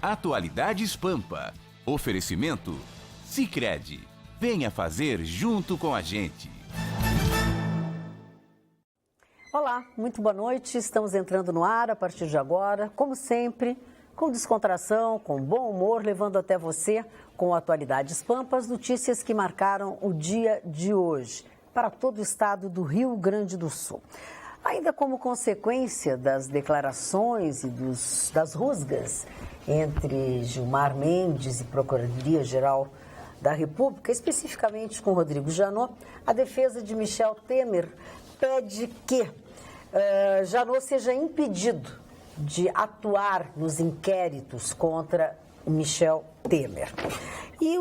Atualidades Pampa. Oferecimento Sicredi. Venha fazer junto com a gente. Olá, muito boa noite. Estamos entrando no ar a partir de agora, como sempre, com descontração, com bom humor, levando até você, com Atualidades Pampa, as notícias que marcaram o dia de hoje, para todo o estado do Rio Grande do Sul. Ainda como consequência das declarações e das rusgas entre Gilmar Mendes e Procuradoria-Geral da República, especificamente com Rodrigo Janot, a defesa de Michel Temer pede que Janot seja impedido de atuar nos inquéritos contra Michel Temer. E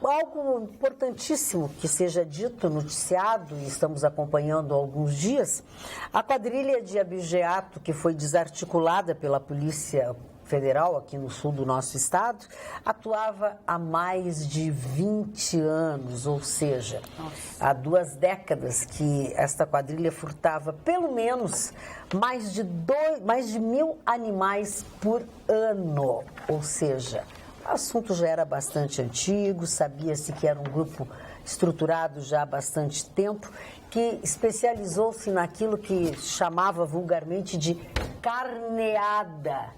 algo importantíssimo que seja dito, noticiado, e estamos acompanhando há alguns dias, a quadrilha de abigeato que foi desarticulada pela Polícia Federal aqui no sul do nosso estado, atuava há mais de 20 anos, ou seja, há 2 décadas que esta quadrilha furtava pelo menos mais de 1.000 animais por ano, ou seja, o assunto já era bastante antigo, sabia-se que era um grupo estruturado já há bastante tempo, que especializou-se naquilo que chamava vulgarmente de carneada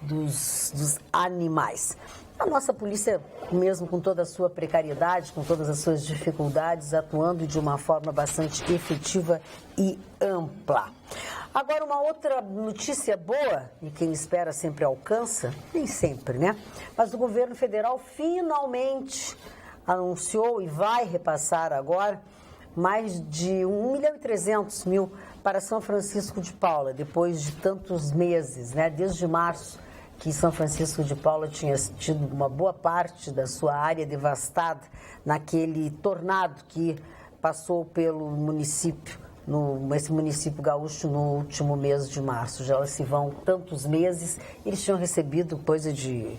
dos animais. A nossa polícia, mesmo com toda a sua precariedade, com todas as suas dificuldades, atuando de uma forma bastante efetiva e ampla. Agora, uma outra notícia boa, e quem espera sempre alcança, nem sempre, né? Mas o governo federal finalmente anunciou e vai repassar agora mais de 1.300.000 para São Francisco de Paula, depois de tantos meses, né? Desde março, que São Francisco de Paula tinha tido uma boa parte da sua área devastada naquele tornado que passou pelo município, esse município gaúcho, no último mês de março. Já se vão tantos meses, eles tinham recebido coisa de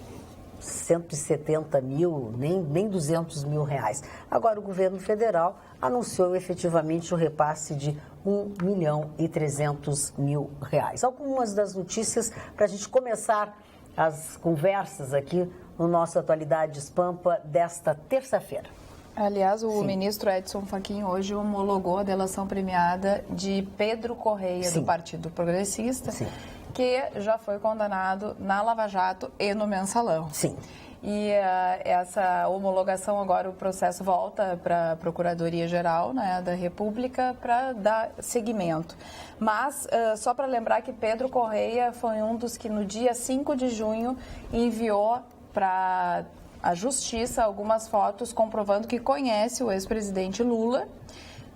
170 mil, nem 200 mil reais. Agora o governo federal anunciou efetivamente o repasse de 1.300.000 reais. Algumas das notícias para a gente começar as conversas aqui no nosso Atualidades Pampa desta terça-feira. Aliás, o ministro Edson Fachin hoje homologou a delação premiada de Pedro Correia, do Partido Progressista, que já foi condenado na Lava Jato e no Mensalão. Sim. E essa homologação, agora o processo volta para a Procuradoria-Geral, né, da República para dar seguimento. Mas, só para lembrar que Pedro Correia foi um dos que no dia 5 de junho enviou para a Justiça algumas fotos comprovando que conhece o ex-presidente Lula,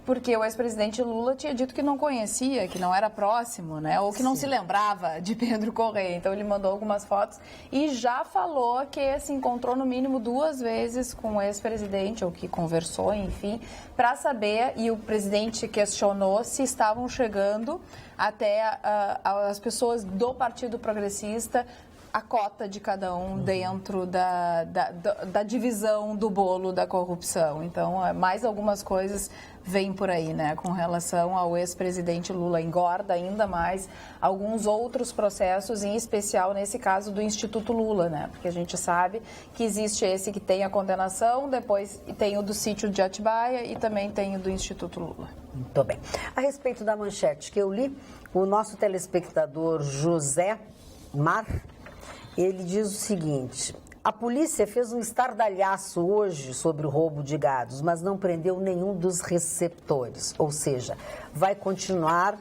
porque o ex-presidente Lula tinha dito que não conhecia, que não era próximo, né? Ou que não se lembrava de Pedro Correia. Então, ele mandou algumas fotos e já falou que se encontrou no mínimo 2 vezes com o ex-presidente, ou que conversou, enfim, para saber, e o presidente questionou se estavam chegando até as pessoas do Partido Progressista a cota de cada um dentro da divisão do bolo da corrupção. Então, mais algumas coisas vêm por aí, né, com relação ao ex-presidente Lula. Engorda ainda mais alguns outros processos, em especial nesse caso do Instituto Lula, né, porque a gente sabe que existe esse que tem a condenação, depois tem o do sítio de Atibaia e também tem o do Instituto Lula. Muito bem. A respeito da manchete que eu li, o nosso telespectador José Mar, ele diz o seguinte: a polícia fez um estardalhaço hoje sobre o roubo de gados, mas não prendeu nenhum dos receptores. Ou seja, vai continuar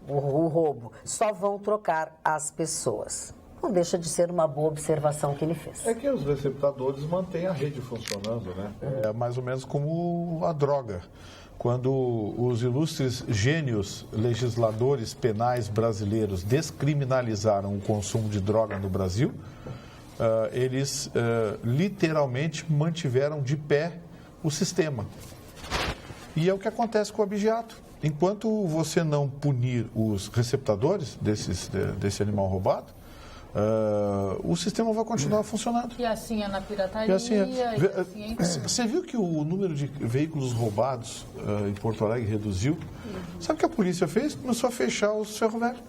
o roubo, só vão trocar as pessoas. Não deixa de ser uma boa observação que ele fez. É que os receptadores mantêm a rede funcionando, né? É mais ou menos como a droga. Quando os ilustres gênios legisladores penais brasileiros descriminalizaram o consumo de droga no Brasil, eles literalmente mantiveram de pé o sistema. E é o que acontece com o abigeato. Enquanto você não punir os receptadores desse animal roubado, o sistema vai continuar funcionando. E assim é na pirataria. Você viu que o número de veículos roubados em Porto Alegre reduziu? Sabe o que a polícia fez? Começou a fechar os ferroviários.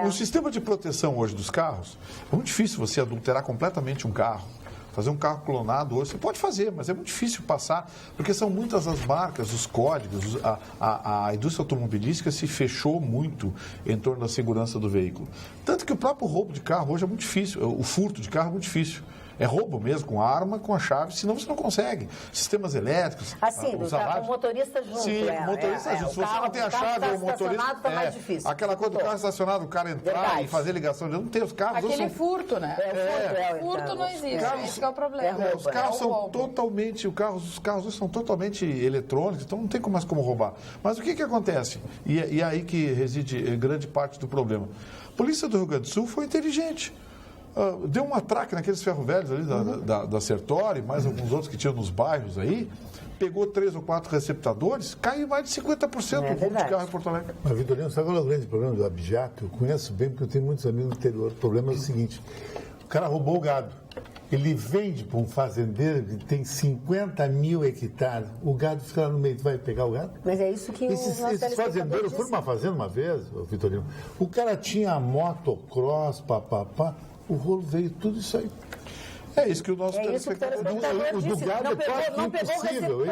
O sistema de proteção hoje dos carros, é muito difícil você adulterar completamente um carro. Fazer um carro clonado hoje, você pode fazer, mas é muito difícil passar, porque são muitas as marcas, os códigos, a indústria automobilística se fechou muito em torno da segurança do veículo. Tanto que o próprio roubo de carro hoje é muito difícil, o furto de carro é muito difícil. É roubo mesmo, com arma, com a chave, senão você não consegue. Sistemas elétricos, assim, os o motorista junto. Sim, o motorista junto. Se você não tem a chave, o motorista... Tá mais difícil. Aquela coisa do carro estacionado, o cara entrar e fazer ligação, não tem os carros... Aquele furto, né? Furto não existe, esse é o problema. Os carros são totalmente... Os carros hoje são totalmente eletrônicos, então não tem mais como roubar. Mas o que acontece? E é aí que reside grande parte do problema. A polícia do Rio Grande do Sul foi inteligente. Deu um atraque naqueles ferro velhos ali da Sertori, mais alguns outros que tinham nos bairros aí, pegou 3 ou 4 receptadores, caiu mais de 50% do roubo de carro em Porto Alegre. Mas, Vitorino, sabe qual é o grande problema do Abjato? Eu conheço bem, porque eu tenho muitos amigos no interior. O problema é o seguinte, o cara roubou o gado. Ele vende para um fazendeiro que tem 50 mil hectares. O gado fica lá no meio, vai pegar o gado? Mas é isso que esses fazendeiros foram uma fazenda uma vez, Vitorino. O cara tinha motocross, papapá. O rolo veio tudo isso aí. É isso que o nosso telespectador disse. O do gado é quase impossível.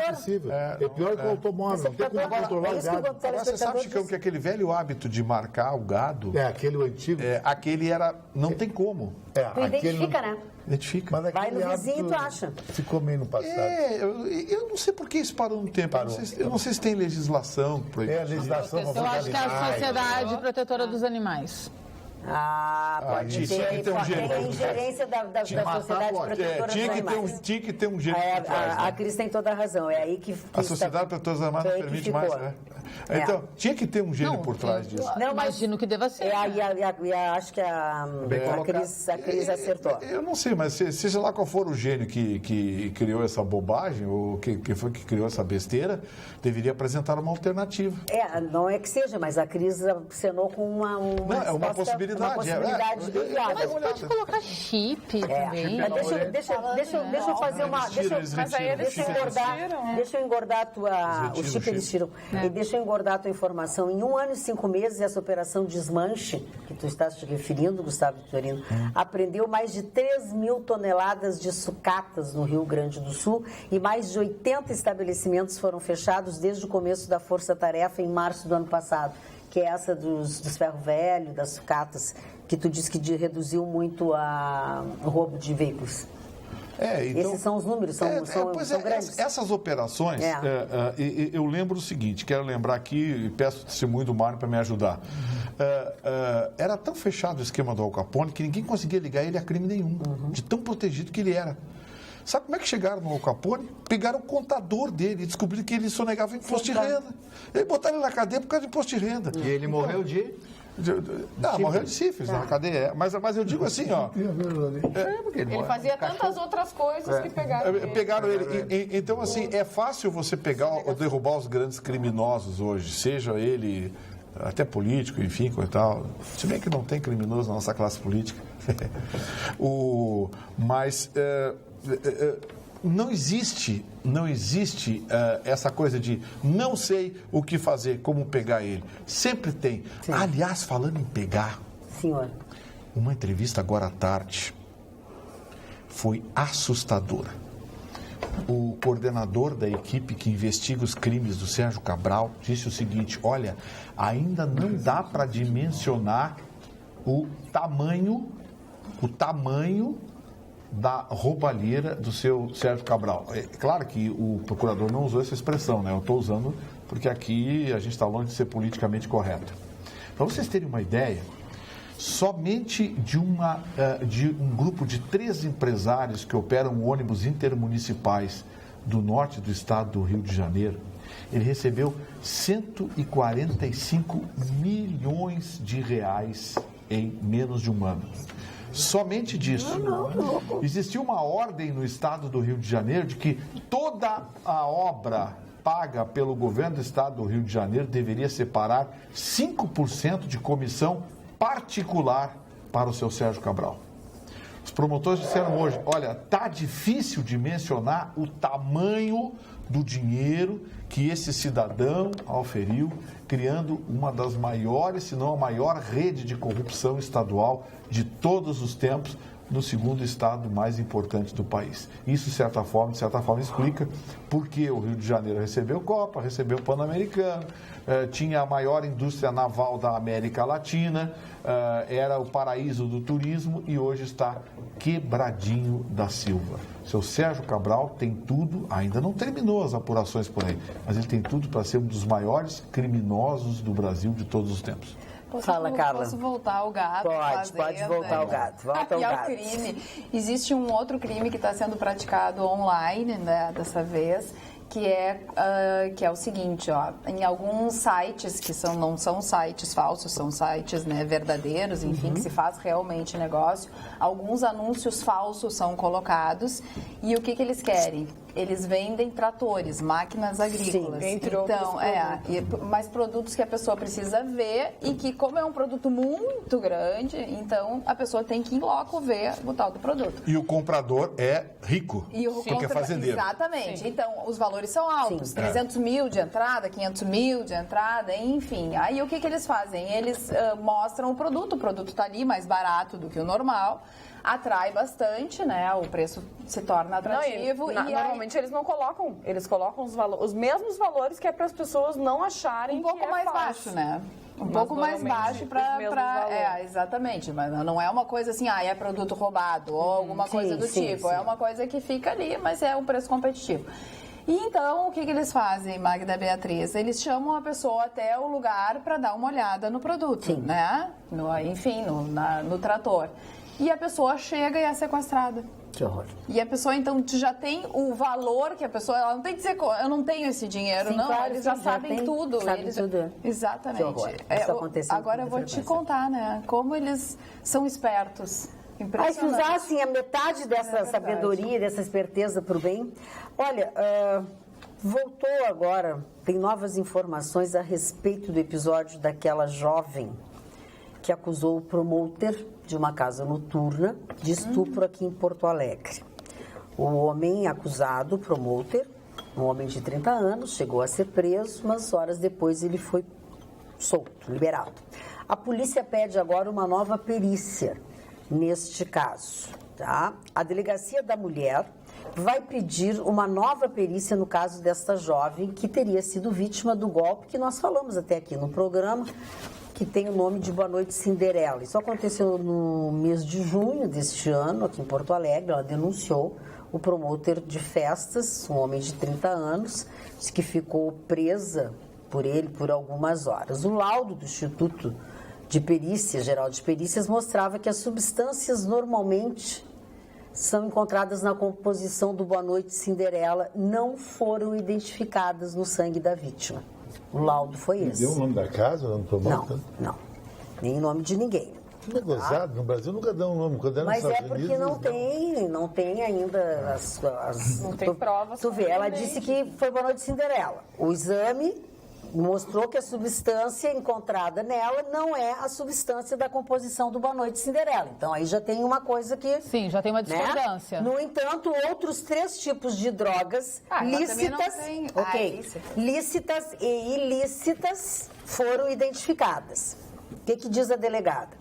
É pior que o automóvel. Não tem como controlar o gado. Agora, você sabe, Chicão, que aquele velho hábito de marcar o gado... aquele antigo. Aquele era... Não tem como. Tu identifica, né? Identifica. Vai no vizinho e tu acha. Ficou meio no passado. Eu não sei por que isso parou no tempo. Eu não sei se tem legislação. Legislação. Eu acho que é a Sociedade Protetora dos Animais. Pode ter. Tem a ingerência da Sociedade Protetora dos Animais. Tinha que ter um gênero por trás. A Cris tem toda a razão. É aí que a Sociedade Protetora dos Animais não permite mais, né? Então, tinha que ter um gênero por trás disso. Não, imagino que deva ser. Acho que a Cris acertou. Eu não sei, mas seja lá qual for o gênio que criou essa bobagem, ou que foi que criou essa besteira, deveria apresentar uma alternativa. Não é que seja, mas a Cris acenou com uma possibilidade. Uma possibilidade viável. Mas pode colocar chip também. Deixa eu fazer uma... Deixa eu engordar o chip eles tiram. E deixa eu engordar a tua informação. Em 1 ano e 5 meses, essa operação Desmanche, que tu estás te referindo, Gustavo Vitorino, apreendeu mais de 3 mil toneladas de sucatas no Rio Grande do Sul e mais de 80 estabelecimentos foram fechados desde o começo da Força-Tarefa em março do ano passado, que é essa dos ferro velho, das sucatas, que tu disse que reduziu muito o roubo de veículos. Então, esses são os números, são grandes. Essas operações, eu lembro o seguinte, quero lembrar aqui e peço o testemunho do Mário para me ajudar. Era tão fechado o esquema do Al Capone que ninguém conseguia ligar ele a crime nenhum, de tão protegido que ele era. Sabe como é que chegaram no Al Capone? Pegaram o contador dele e descobriram que ele sonegava imposto de renda. E botaram ele na cadeia por causa de imposto de renda. E ele morreu de... morreu de sífilis na cadeia. Mas eu digo assim, ó... Ele fazia tantas outras coisas que pegaram ele. Pegaram ele. Então, assim, é fácil você pegar ou derrubar os grandes criminosos hoje, seja ele até político, enfim, coisa e tal. Se bem que não tem criminoso na nossa classe política. Mas... não existe essa coisa de não sei o que fazer, como pegar ele. Sempre tem. Sim. Aliás, falando em pegar, senhor, uma entrevista agora à tarde foi assustadora. O coordenador da equipe que investiga os crimes do Sérgio Cabral disse o seguinte: olha, ainda não dá para dimensionar o tamanho da roubalheira do seu Sérgio Cabral. É claro que o procurador não usou essa expressão, né? Eu estou usando porque aqui a gente está longe de ser politicamente correto. Para vocês terem uma ideia, somente de um grupo de 3 empresários que operam ônibus intermunicipais do norte do estado do Rio de Janeiro, ele recebeu 145 milhões de reais em menos de um ano. Somente disso. Existia uma ordem no estado do Rio de Janeiro de que toda a obra paga pelo governo do estado do Rio de Janeiro deveria separar 5% de comissão particular para o seu Sérgio Cabral. Os promotores disseram hoje, olha, tá difícil de mencionar o tamanho do dinheiro que esse cidadão auferiu, criando uma das maiores, se não a maior rede de corrupção estadual de todos os tempos, no segundo estado mais importante do país. Isso, de certa forma, explica por que o Rio de Janeiro recebeu Copa, recebeu o Pan-Americano, tinha a maior indústria naval da América Latina, era o paraíso do turismo e hoje está quebradinho da Silva. Seu Sérgio Cabral tem tudo, ainda não terminou as apurações por aí, mas ele tem tudo para ser um dos maiores criminosos do Brasil de todos os tempos. Fala, Carla. Posso voltar ao gado? Pode voltar ao gado. Volta ao gado. Crime. Existe um outro crime que está sendo praticado online, né, dessa vez, que é o seguinte, ó, em alguns sites que não são sites falsos, são sites, né, verdadeiros, enfim, que se faz realmente negócio, alguns anúncios falsos são colocados e o que eles querem? Eles vendem tratores, máquinas agrícolas. Sim, entre outros mas produtos que a pessoa precisa ver e que, como é um produto muito grande, então a pessoa tem que ir logo ver o tal do produto. E o comprador é rico, porque é fazendeiro. Exatamente. Sim. Então, os valores são altos. Sim. 300 mil de entrada, 500 mil de entrada, enfim. Aí, o que eles fazem? Eles mostram o produto está ali mais barato do que o normal, atrai bastante, né? O preço se torna atrativo. Normalmente eles não colocam, eles colocam os mesmos valores que é para as pessoas não acharem um pouco mais baixo, né? Um pouco mais baixo para exatamente, mas não é uma coisa assim, é produto roubado ou alguma coisa do tipo. É uma coisa que fica ali, mas é um preço competitivo. E então, o que eles fazem, Magda, Beatriz? Eles chamam a pessoa até o lugar para dar uma olhada no produto, né? No trator. E a pessoa chega e é sequestrada. Que horror. E a pessoa, então, já tem o valor que a pessoa... Ela não tem que dizer, eu não tenho esse dinheiro, sim, não. Claro, eles já sabem tudo. Tudo. Exatamente. Que horror. Isso aconteceu agora eu vou te contar, né? Como eles são espertos. Se usassem a metade dessa sabedoria, dessa esperteza para o bem. Olha, voltou agora, tem novas informações a respeito do episódio daquela jovem que acusou o promotor de uma casa noturna de estupro aqui em Porto Alegre. O homem acusado, o promotor, um homem de 30 anos, chegou a ser preso, mas horas depois ele foi solto, liberado. A polícia pede agora uma nova perícia neste caso, tá? A Delegacia da Mulher vai pedir uma nova perícia no caso desta jovem que teria sido vítima do golpe que nós falamos até aqui no programa, que tem o nome de Boa Noite Cinderela. Isso aconteceu no mês de junho deste ano, aqui em Porto Alegre. Ela denunciou o promotor de festas, um homem de 30 anos, disse que ficou presa por ele por algumas horas. O laudo do Instituto de Perícia, Geral de Perícias, mostrava que as substâncias normalmente são encontradas na composição do Boa Noite Cinderela, não foram identificadas no sangue da vítima. O laudo foi esse. Deu o nome da casa? Não. Nem o nome de ninguém. Que gozado. No Brasil nunca dão um nome. Quando mas é porque não tem ainda as não tem provas. Tu vê, ela disse que foi Boa Noite Cinderela. O exame mostrou que a substância encontrada nela não é a substância da composição do Boa Noite Cinderela. Então, aí já tem uma coisa que... Sim, já tem uma discordância. Né? No entanto, outros 3 tipos de drogas lícitas, lícitas e ilícitas foram identificadas. O que diz a delegada?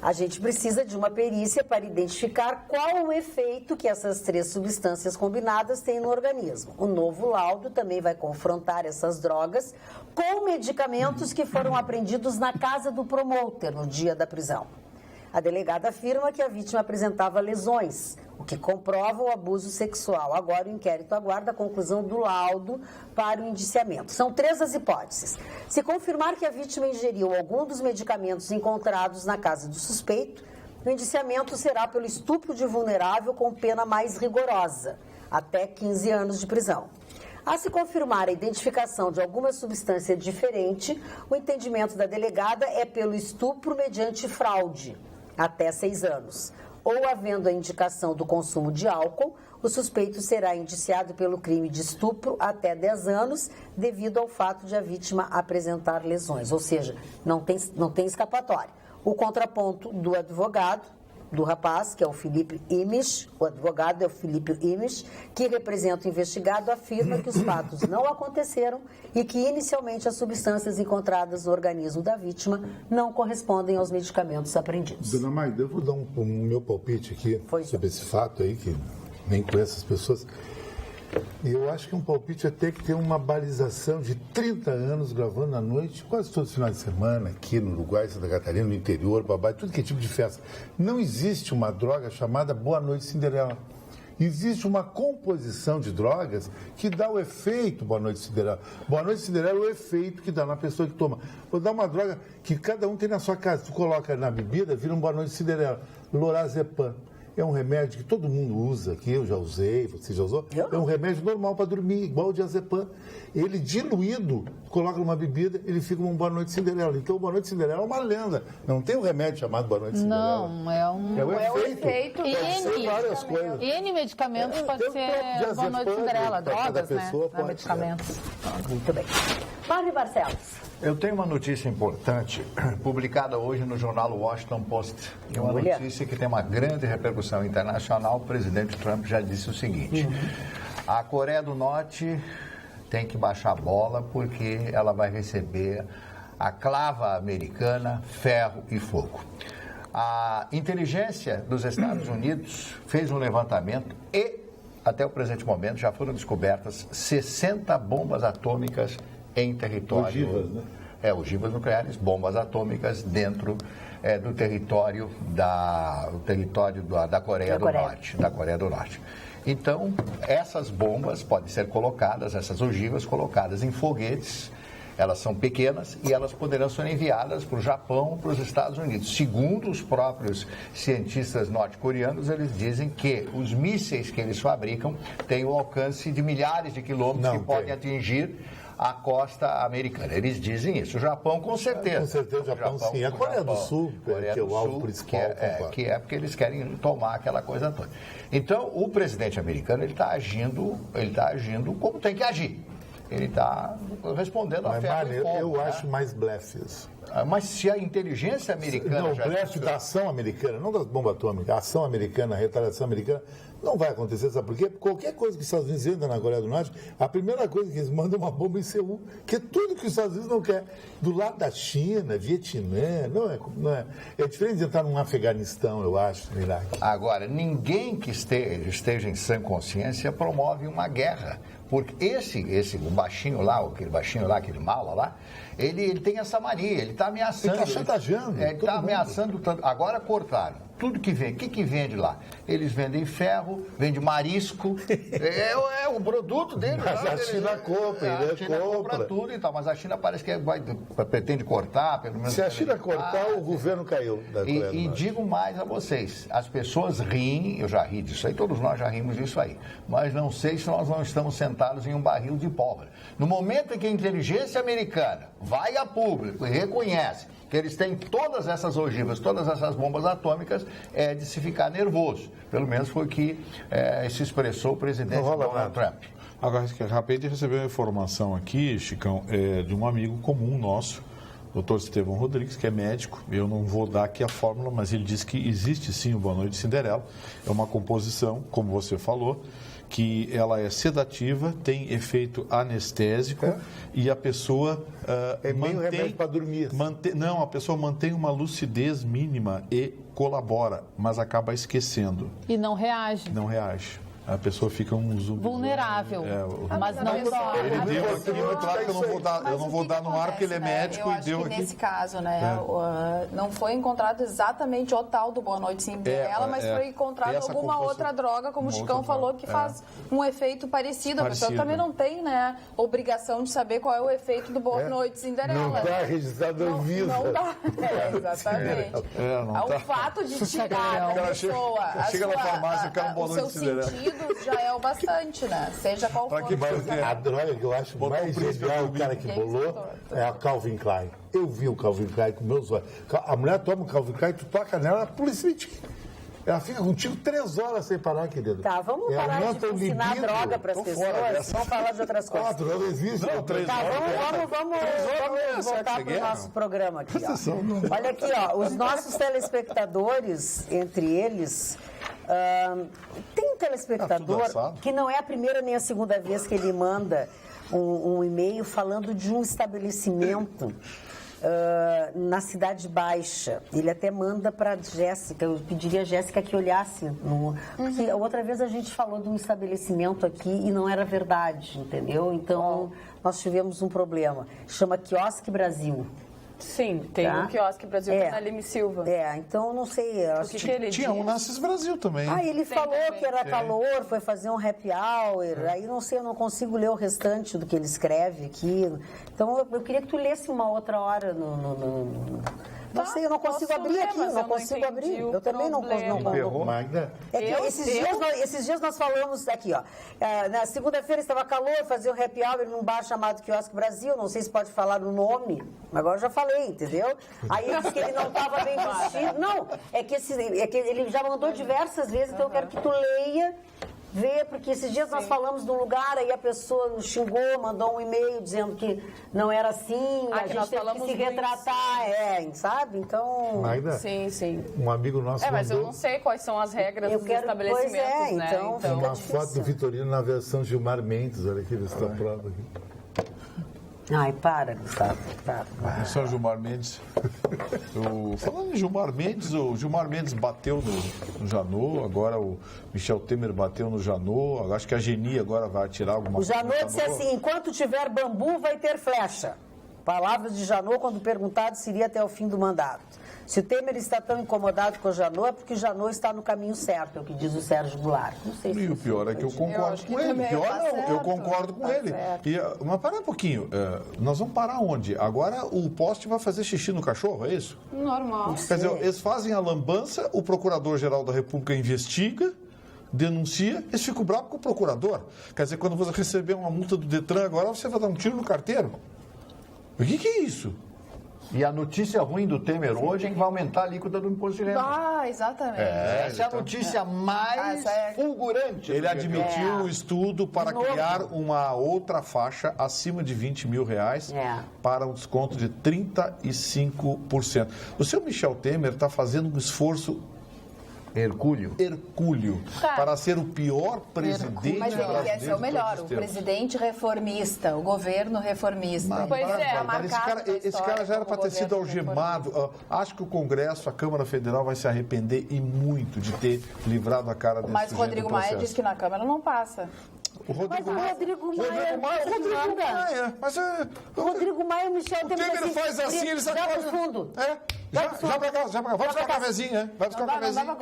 A gente precisa de uma perícia para identificar qual o efeito que essas 3 substâncias combinadas têm no organismo. O novo laudo também vai confrontar essas drogas com medicamentos que foram apreendidos na casa do promotor no dia da prisão. A delegada afirma que a vítima apresentava lesões, o que comprova o abuso sexual. Agora o inquérito aguarda a conclusão do laudo para o indiciamento. São 3 as hipóteses. Se confirmar que a vítima ingeriu algum dos medicamentos encontrados na casa do suspeito, o indiciamento será pelo estupro de vulnerável com pena mais rigorosa, até 15 anos de prisão. A se confirmar a identificação de alguma substância diferente, o entendimento da delegada é pelo estupro mediante fraude, até 6 anos. Ou havendo a indicação do consumo de álcool, o suspeito será indiciado pelo crime de estupro até 10 anos, devido ao fato de a vítima apresentar lesões. Ou seja, não tem escapatória. O contraponto do advogado do rapaz, que é o Felipe Imes, o advogado é o Felipe Imes, que representa o investigado, afirma que os fatos não aconteceram e que inicialmente as substâncias encontradas no organismo da vítima não correspondem aos medicamentos apreendidos. Dona Magda, eu vou dar um meu palpite aqui sobre esse fato aí, que nem conheço as pessoas. E eu acho que um palpite é ter que ter uma balização de 30 anos gravando à noite, quase todos os finais de semana, aqui no Uruguai, Santa Catarina, no interior, babá, tudo que é tipo de festa. Não existe uma droga chamada Boa Noite Cinderela. Existe uma composição de drogas que dá o efeito Boa Noite Cinderela. Boa Noite Cinderela é o efeito que dá na pessoa que toma. Vou dar uma droga que cada um tem na sua casa. Tu coloca na bebida, vira um Boa Noite Cinderela. Lorazepam. É um remédio que todo mundo usa, que eu já usei, você já usou. É um remédio normal para dormir, igual o diazepam. Ele diluído, coloca numa bebida, ele fica uma Boa Noite Cinderela. Então, Boa Noite Cinderela é uma lenda. Não tem um remédio chamado Boa Noite Cinderela. Não, é um... É o efeito. N, várias coisas. N medicamentos pode ser Boa Noite Cinderela. Drogas, né? Não, medicamentos. Muito bem. Mário Barcelos. Eu tenho uma notícia importante, publicada hoje no jornal Washington Post. É uma notícia que tem uma grande repercussão internacional. O presidente Trump já disse o seguinte: a Coreia do Norte tem que baixar a bola porque ela vai receber a clava americana, ferro e fogo. A inteligência dos Estados Unidos fez um levantamento e, até o presente momento, já foram descobertas 60 bombas atômicas em território... Ogivas, né? Ogivas nucleares, bombas atômicas dentro do território da Coreia do Norte. Da Coreia do Norte. Então, essas bombas podem ser colocadas, essas ogivas colocadas em foguetes. Elas são pequenas e elas poderão ser enviadas para o Japão, para os Estados Unidos. Segundo os próprios cientistas norte-coreanos, eles dizem que os mísseis que eles fabricam têm o alcance de milhares de quilômetros que podem atingir a costa americana. Eles dizem isso. O Japão, com certeza. Com certeza, o Japão sim. A Coreia do Sul, que é o alvo principal. Que é porque eles querem tomar aquela coisa toda. Então, o presidente americano, ele está agindo como tem que agir. Ele está respondendo a ferro e fogo. Eu acho mais blefe isso. Mas se a inteligência americana... Não, o blefe da ação americana, não das bombas atômicas, a ação americana, a retaliação americana, não vai acontecer, sabe por quê? Porque qualquer coisa que os Estados Unidos entram na Coreia do Norte, a primeira coisa que eles mandam é uma bomba em Seul, que é tudo que os Estados Unidos não querem. Do lado da China, Vietnã, não é. É diferente de entrar num Afeganistão, eu acho, no Iraque. Agora, ninguém que esteja em sã consciência promove uma guerra. Porque o baixinho lá, aquele mala lá, ele tem essa mania, ele está ameaçando. Ele está chantageando. Ele está ameaçando tanto. Agora cortaram. Tudo que vende. O que vende lá? Eles vendem ferro, vendem marisco. É o produto deles. Mas a China compra, a China compra tudo e tal. Mas a China parece que pretende cortar, pelo menos. Se a China cortar, o governo caiu. E digo mais a vocês, as pessoas riem, eu já ri disso aí, todos nós já rimos disso aí. Mas não sei se nós não estamos sentados em um barril de pólvora. No momento em que a inteligência americana vai a público e reconhece que eles têm todas essas ogivas, todas essas bombas atômicas, é de se ficar nervoso. Pelo menos foi o que se expressou o presidente Donald Trump. Agora, acabei de receber uma informação aqui, Chicão, de um amigo comum nosso, Dr. Estevão Rodrigues, que é médico. Eu não vou dar aqui a fórmula, mas ele diz que existe sim o Boa Noite Cinderela. É uma composição, como você falou, que ela é sedativa, tem efeito anestésico e a pessoa meio remédio para dormir. A pessoa mantém uma lucidez mínima e colabora, mas acaba esquecendo. E não reage. Não reage. A pessoa fica vulnerável, mas não dorme. Ele deu aqui, muito claro que eu não vou dar no ar porque ele é médico e deu aqui. Nesse caso, não foi encontrado exatamente o tal do Boa Noite Cinderela, mas foi encontrado alguma outra droga, como o Chicão falou, que faz um efeito parecido. A pessoa também não tem, obrigação de saber qual é o efeito do Boa Noite Cinderela. Não está registrado no Visa. Não dá, exatamente. O fato de tirar da pessoa chega na farmácia, quer um Boa Noite Cinderela. Já é o bastante, né? Seja qual for. A droga que eu acho mais genial, o cara que bolou, é a Calvin Klein. Eu vi o Calvin Klein com meus olhos. A mulher toma o Calvin Klein, tu toca nela, a polícia Ela fica contigo 3 horas sem parar, querido. Tá, vamos parar de ensinar droga para as pessoas. Vamos falar de outras coisas. Droga existe. Não, 3 horas. Vamos voltar para o nosso programa aqui. Ó. Olha aqui, ó, os nossos telespectadores, entre eles... tem um telespectador que não é a primeira nem a segunda vez que ele manda um e-mail falando de um estabelecimento na Cidade Baixa. Ele até manda para a Jéssica. Eu pediria a Jéssica que olhasse. Porque outra vez a gente falou de um estabelecimento aqui e não era verdade, entendeu? Então, nós tivemos um problema. Chama Quiosque Brasil. Sim, tem um Quiosque Brasil na Lime Silva. Então não sei. O que ele tinha um Nasces Brasil também. Ele falou também que era calor, foi fazer um happy hour. Aí não sei, eu não consigo ler o restante do que ele escreve aqui. Então eu queria que tu lesse uma outra hora Não sei, eu não consigo abrir aqui, não consigo abrir. Eu também não consigo. Magda? Esses dias nós falamos aqui, ó. Na segunda-feira estava calor, fazia um happy hour num bar chamado Quiosque Brasil. Não sei se pode falar o nome, mas agora eu já falei, entendeu? Aí ele disse que ele não estava bem vestido. Não, é que ele já mandou diversas vezes, então eu quero que tu leia. Porque esses dias nós falamos de um lugar, aí a pessoa nos xingou, mandou um e-mail dizendo que não era assim, a gente teve que se retratar, sabe? Então... Magda, sim. Um amigo nosso mas eu não sei quais são as regras dos estabelecimentos, né? Então uma foto do Vitorino na versão Gilmar Mendes, olha aqui, está a prova aqui. Ai, para, Gustavo, para. São Gilmar Mendes. Falando em Gilmar Mendes, o Gilmar Mendes bateu no Janot, agora o Michel Temer bateu no Janot, acho que a Geni agora vai atirar alguma coisa. O Janot disse assim, enquanto tiver bambu, vai ter flecha. Palavras de Janot quando perguntado se iria até o fim do mandato. Se o Temer está tão incomodado com o Janot, é porque o Janot está no caminho certo, é o que diz o Sérgio Goulart. Não sei se o pior é que eu concordo com ele. Eu concordo com ele. Mas para um pouquinho, nós vamos parar onde? Agora o poste vai fazer xixi no cachorro, é isso? Normal. Quer dizer, eles fazem a lambança, o Procurador-Geral da República investiga, denuncia, eles ficam bravos com o procurador. Quer dizer, quando você receber uma multa do Detran agora, você vai dar um tiro no carteiro. O que é isso? E a notícia ruim do Temer hoje é que vai aumentar a alíquota do imposto de renda. Exatamente. Essa é a notícia mais fulgurante. Ele admitiu o estudo para criar uma outra faixa acima de R$20 mil para um desconto de 35%. O seu Michel Temer está fazendo um esforço hercúleo para ser o pior presidente brasileiro. Mas ele quer ser o melhor, o presidente reformista, o governo reformista. Esse cara já era para ter sido algemado. Acho que o Congresso, a Câmara Federal vai se arrepender e muito de ter livrado a cara desse Mas Rodrigo Maia diz que na Câmara não passa. Rodrigo Maia e Michel Temer. O Temer faz assim, ele sai para o fundo. Já pra cá. Vai buscar um cafezinho, Vai buscar um cafezinho.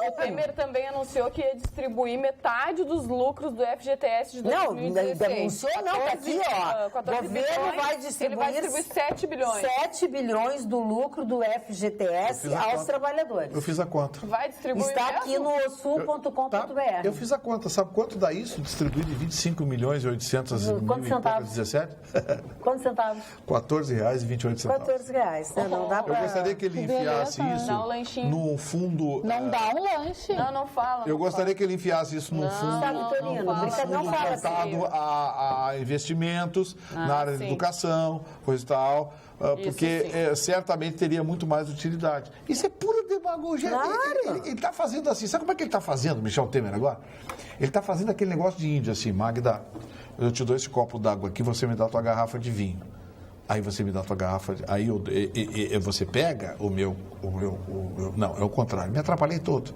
O Temer também anunciou que ia distribuir metade dos lucros do FGTS de 2016. Não, denunciou não, tá aqui, ó. O governo vai distribuir 7 bilhões. 7 bilhões do lucro do FGTS aos trabalhadores. Eu fiz a conta. Vai distribuir Está aqui no sul.com.br. Eu fiz a conta. Sabe quanto dá isso? Distribuído de 25 milhões e 800 mil e poucos, 17? Quantos centavos? R$14,28. R$14. Não dá pra... Eu gostaria que ele enfiasse isso num fundo... Não dá um lanche. Não fala. Eu gostaria que ele enfiasse isso num fundo... voltado a investimentos na área de educação, coisa e tal... Porque certamente teria muito mais utilidade. Isso é pura demagogia. Claro. Ele está fazendo assim. Sabe como é que ele está fazendo, Michel Temer, agora? Ele está fazendo aquele negócio de índio, assim, Magda, eu te dou esse copo d'água aqui, você me dá a tua garrafa de vinho. Aí você me dá a tua garrafa, aí você pega o meu... Não, é o contrário, me atrapalhei todo.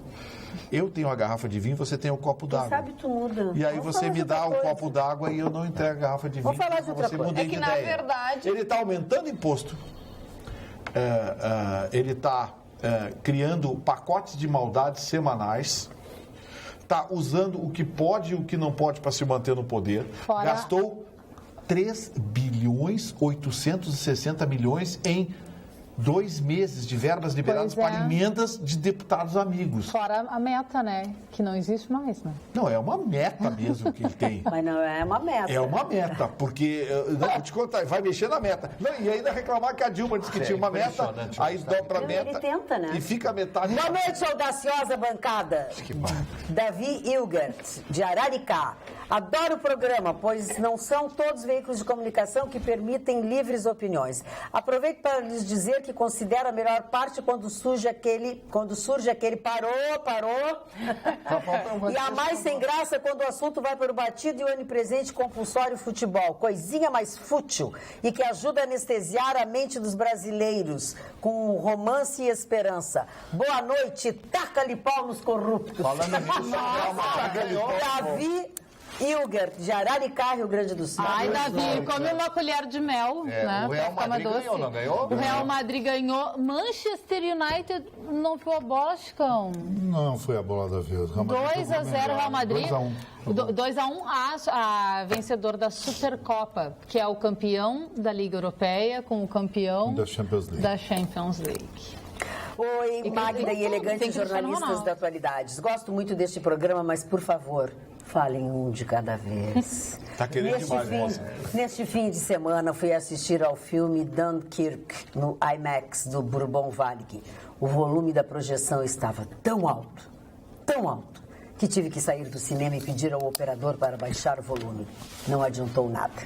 Eu tenho a garrafa de vinho, você tem o copo d'água. Sabe, tu muda. E aí você me dá o copo d'água e eu não entrego a garrafa de vinho. Vamos falar de outra coisa. É que, na verdade... Ele está aumentando imposto. Ele está criando pacotes de maldades semanais. Está usando o que pode e o que não pode para se manter no poder. Gastou 3 bilhões 860 milhões em 2 meses de verbas liberadas para emendas de deputados amigos. Fora a meta, né? Que não existe mais, né? Não, é uma meta mesmo que ele tem. Mas não é uma meta. É uma meta, porque, vou te contar, vai mexer na meta. Não, e ainda reclamar que a Dilma disse que tinha uma meta, aí dobra a meta. Ele tenta, né? E fica a metade. Boa noite, audaciosa bancada. Davi Hilgert, de Araricá. Adoro o programa, pois não são todos veículos de comunicação que permitem livres opiniões. Aproveito para lhes dizer que considero a melhor parte quando surge aquele parou. E a mais sem graça quando o assunto vai para o batido e o onipresente compulsório futebol. Coisinha mais fútil e que ajuda a anestesiar a mente dos brasileiros com romance e esperança. Boa noite, taca-lhe pau nos corruptos. Falando nisso, Davi Hilgert, de Araricá, Rio Grande do Sul. Ai, Davi, come uma colher de mel, né? O Real Madrid ganhou, não ganhou? O Real Madrid ganhou. Manchester United não foi a bola, Chicão. Não foi a bola da vez. 2-0 Real Madrid. 2-1. 2-1 a vencedor da Supercopa, que é o campeão da Liga Europeia com o campeão da Champions League. Oi, Magda e elegantes jornalistas da atualidade. Gosto muito deste programa, mas, por favor, falem um de cada vez. Tá querendo demais, moça. Neste fim de semana, fui assistir ao filme Dunkirk, no IMAX do Bourbon Varig. O volume da projeção estava tão alto, que tive que sair do cinema e pedir ao operador para baixar o volume. Não adiantou nada.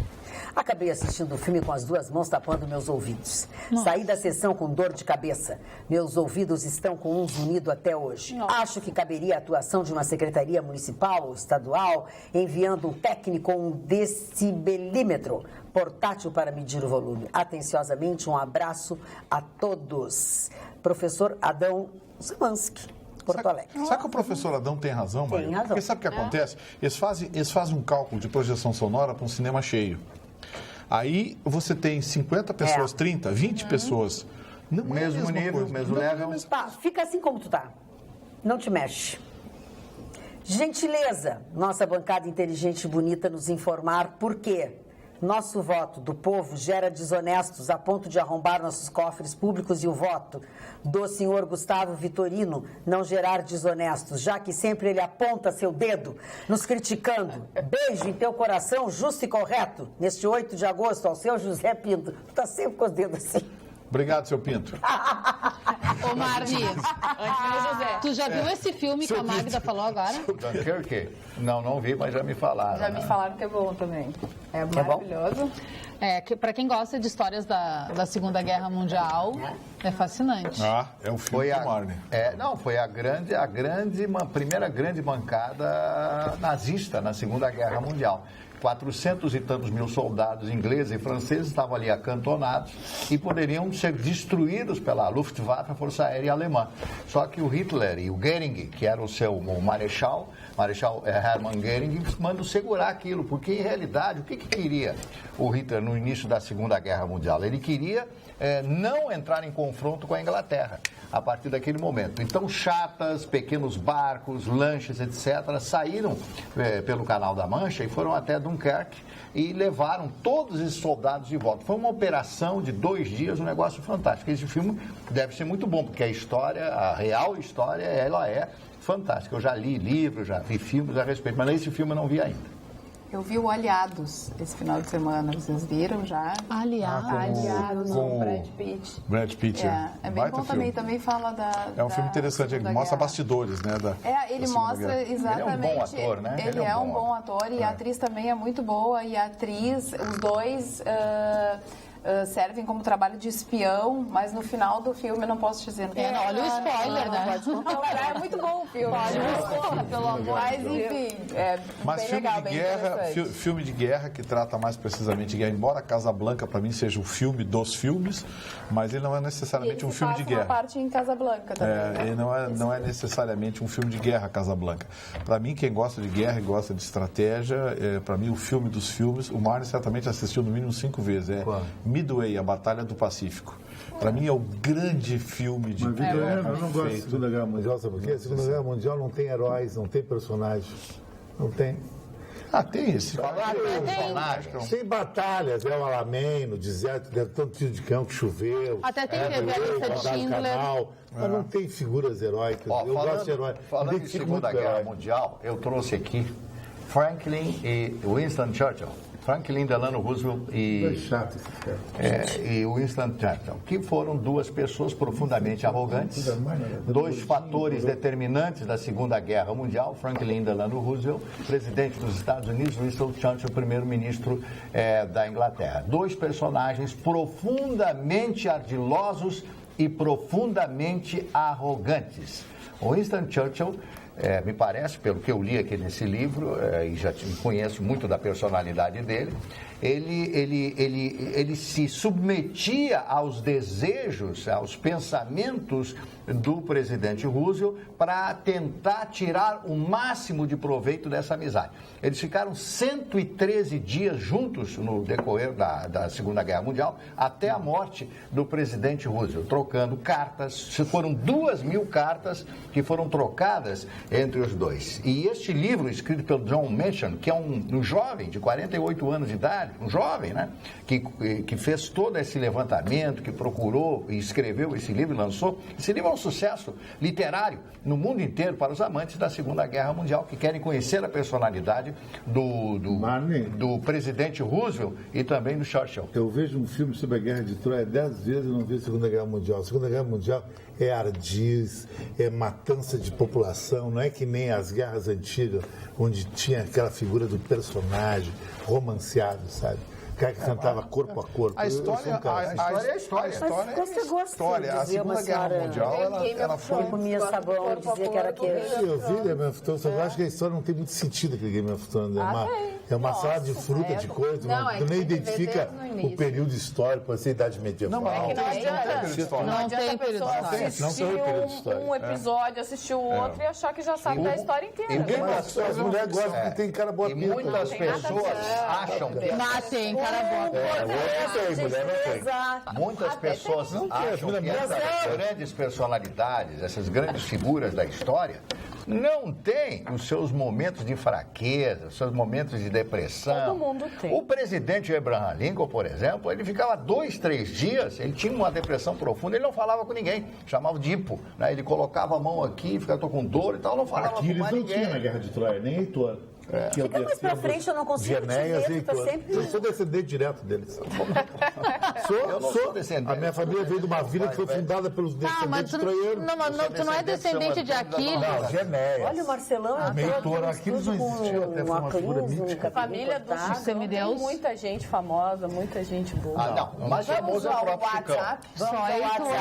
Acabei assistindo o filme com as 2 mãos tapando meus ouvidos. Saí da sessão com dor de cabeça. Meus ouvidos estão com um zunido até hoje. Acho que caberia a atuação de uma secretaria municipal ou estadual enviando um técnico com um decibelímetro portátil para medir o volume. Atenciosamente, um abraço a todos. Professor Adão Zemansky, Porto Alegre. Sabe que o professor Adão tem razão, Maria? Tem razão. Porque sabe o que acontece? Eles fazem um cálculo de projeção sonora para um cinema cheio. Aí você tem 50 pessoas, 30, 20 pessoas. Não mesmo nível, mesmo level. Tá, fica assim como tu tá. Não te mexe. Gentileza, nossa bancada inteligente e bonita, nos informar por quê. Nosso voto do povo gera desonestos a ponto de arrombar nossos cofres públicos e o voto do senhor Gustavo Vitorino não gerar desonestos, já que sempre ele aponta seu dedo, nos criticando. Beijo em teu coração, justo e correto, neste 8 de agosto, ao seu José Pinto. Tu tá sempre com os dedos assim. Obrigado, seu Pinto. Ô, Marli, tu já viu esse filme que a Magda falou agora? Dunkirk? Não vi, mas já me falaram. Já me falaram que é bom também. É maravilhoso. Para quem gosta de histórias da Segunda Guerra Mundial, é fascinante. É um filme do Marli. Foi a primeira grande bancada nazista na Segunda Guerra Mundial. 400 e tantos mil soldados ingleses e franceses estavam ali acantonados e poderiam ser destruídos pela Luftwaffe, a Força Aérea Alemã. Só que o Hitler e o Goering, que era o Marechal Hermann Goering, mandam segurar aquilo, porque em realidade, o que queria o Hitler no início da Segunda Guerra Mundial? Ele queria não entrar em confronto com a Inglaterra a partir daquele momento. Então, chatas, pequenos barcos, lanches, etc., saíram pelo Canal da Mancha e foram até Dunkerque e levaram todos esses soldados de volta. Foi uma operação de 2 dias, um negócio fantástico. Esse filme deve ser muito bom, porque a real história, ela é fantástica. Eu já li livros, já vi filmes a respeito, mas esse filme eu não vi ainda. Eu vi o Aliados esse final de semana, vocês viram já? Aliados, com Brad Pitt. Brad Pitt, é bem bom também fala da... É um filme interessante, ele mostra bastidores, né? Ele mostra exatamente... Ele é um bom ator, né? Ele é um bom ator e a atriz também é muito boa e a atriz, os dois... servem como trabalho de espião, mas no final do filme, não posso dizer... olha o spoiler, né? É muito bom o filme. Pelo amor mas, enfim, mas bem filme legal, de bem guerra, filme de guerra que trata mais precisamente de guerra, embora Casablanca, para mim, seja o filme dos filmes, mas ele não é necessariamente um filme de guerra. Ele uma parte em Casablanca também. Ele não é necessariamente um filme de guerra, Casablanca. Para mim, quem gosta de guerra e gosta de estratégia, para mim, o filme dos filmes, o Marlon certamente assistiu no mínimo 5 vezes. Midway, a Batalha do Pacífico. Para mim é o grande filme de guerra. Eu não gosto da Segunda Guerra Mundial, sabe por quê? A Segunda Guerra Mundial não tem heróis, não tem personagens. Não tem. Tem esse. Sem batalhas, o Alamein, no deserto, deve ter um tiro de cão que choveu. Até tem que ver a lista de Schindler. Mas não tem figuras heróicas. Eu gosto de heróis. Falando em Segunda Guerra Mundial, eu trouxe aqui Franklin e Winston Churchill. Franklin Delano Roosevelt e Winston Churchill, que foram duas pessoas profundamente arrogantes, dois fatores determinantes da Segunda Guerra Mundial. Franklin Delano Roosevelt, presidente dos Estados Unidos, Winston Churchill, primeiro-ministro da Inglaterra. Dois personagens profundamente ardilosos e profundamente arrogantes. Winston Churchill, me parece, pelo que eu li aqui nesse livro, e já conheço muito da personalidade dele, ele se submetia aos desejos, aos pensamentos do presidente Roosevelt para tentar tirar o máximo de proveito dessa amizade. Eles ficaram 113 dias juntos no decorrer da Segunda Guerra Mundial, até a morte do presidente Roosevelt, trocando cartas. Foram 2.000 cartas que foram trocadas entre os dois. E este livro, escrito pelo John Menchan, que é um jovem de 48 anos de idade, um jovem, né, que fez todo esse levantamento, que procurou e escreveu esse livro e lançou. Esse livro é um sucesso literário no mundo inteiro para os amantes da Segunda Guerra Mundial, que querem conhecer a personalidade do presidente Roosevelt e também do Churchill. Eu vejo um filme sobre a Guerra de Troia 10 vezes e não vi a Segunda Guerra Mundial. A Segunda Guerra Mundial é ardis, é matança de população, não é que nem as guerras antigas, onde tinha aquela figura do personagem romanceado, sabe? O cara que cantava corpo a corpo. A história é a história. Mas você gosta de A dizer uma Segunda Guerra senhora... Mundial, ela foi... Eu comia sabão e dizia que era queijo. Eu vi Game of Thrones, eu acho que a história não tem muito sentido aquele Game of Thrones. É uma salada de fruta, de coisa, tu nem identifica o período histórico, pode ser Idade Medieval. Não adianta a pessoa assistir um episódio, assistir o outro e achar que já sabe da história inteira. As mulheres gostam que tem cara boa pinta. E muitas pessoas acham que... Tem cara boa. Muitas pessoas acham que essas grandes personalidades, essas grandes figuras da história, não têm os seus momentos de fraqueza, os seus momentos de depressão. Todo mundo tem. O presidente Abraham Lincoln, por exemplo, ele ficava 2, 3 dias, ele tinha uma depressão profunda, ele não falava com ninguém, chamava de hipo, né? Ele colocava a mão aqui, ficava com dor e tal, não falava com mais ninguém. Não tinha na Guerra de Troia, nem Heitor. Fica mais pra frente, eu não consigo te ver, tu tá sempre... Eu sou descendente direto deles. Eu não sou descendente. A minha família veio de uma vila que foi fundada pelos descendentes troianos. Tu não é descendente de Aquiles. Não, Genéias. Olha o Marcelão, Heitor, Aquiles não existiu, até foi uma figura mítica. A família do Chicão tem muita gente famosa, muita gente boa. Mas vamos usar o próprio Chicão. Só Heitor.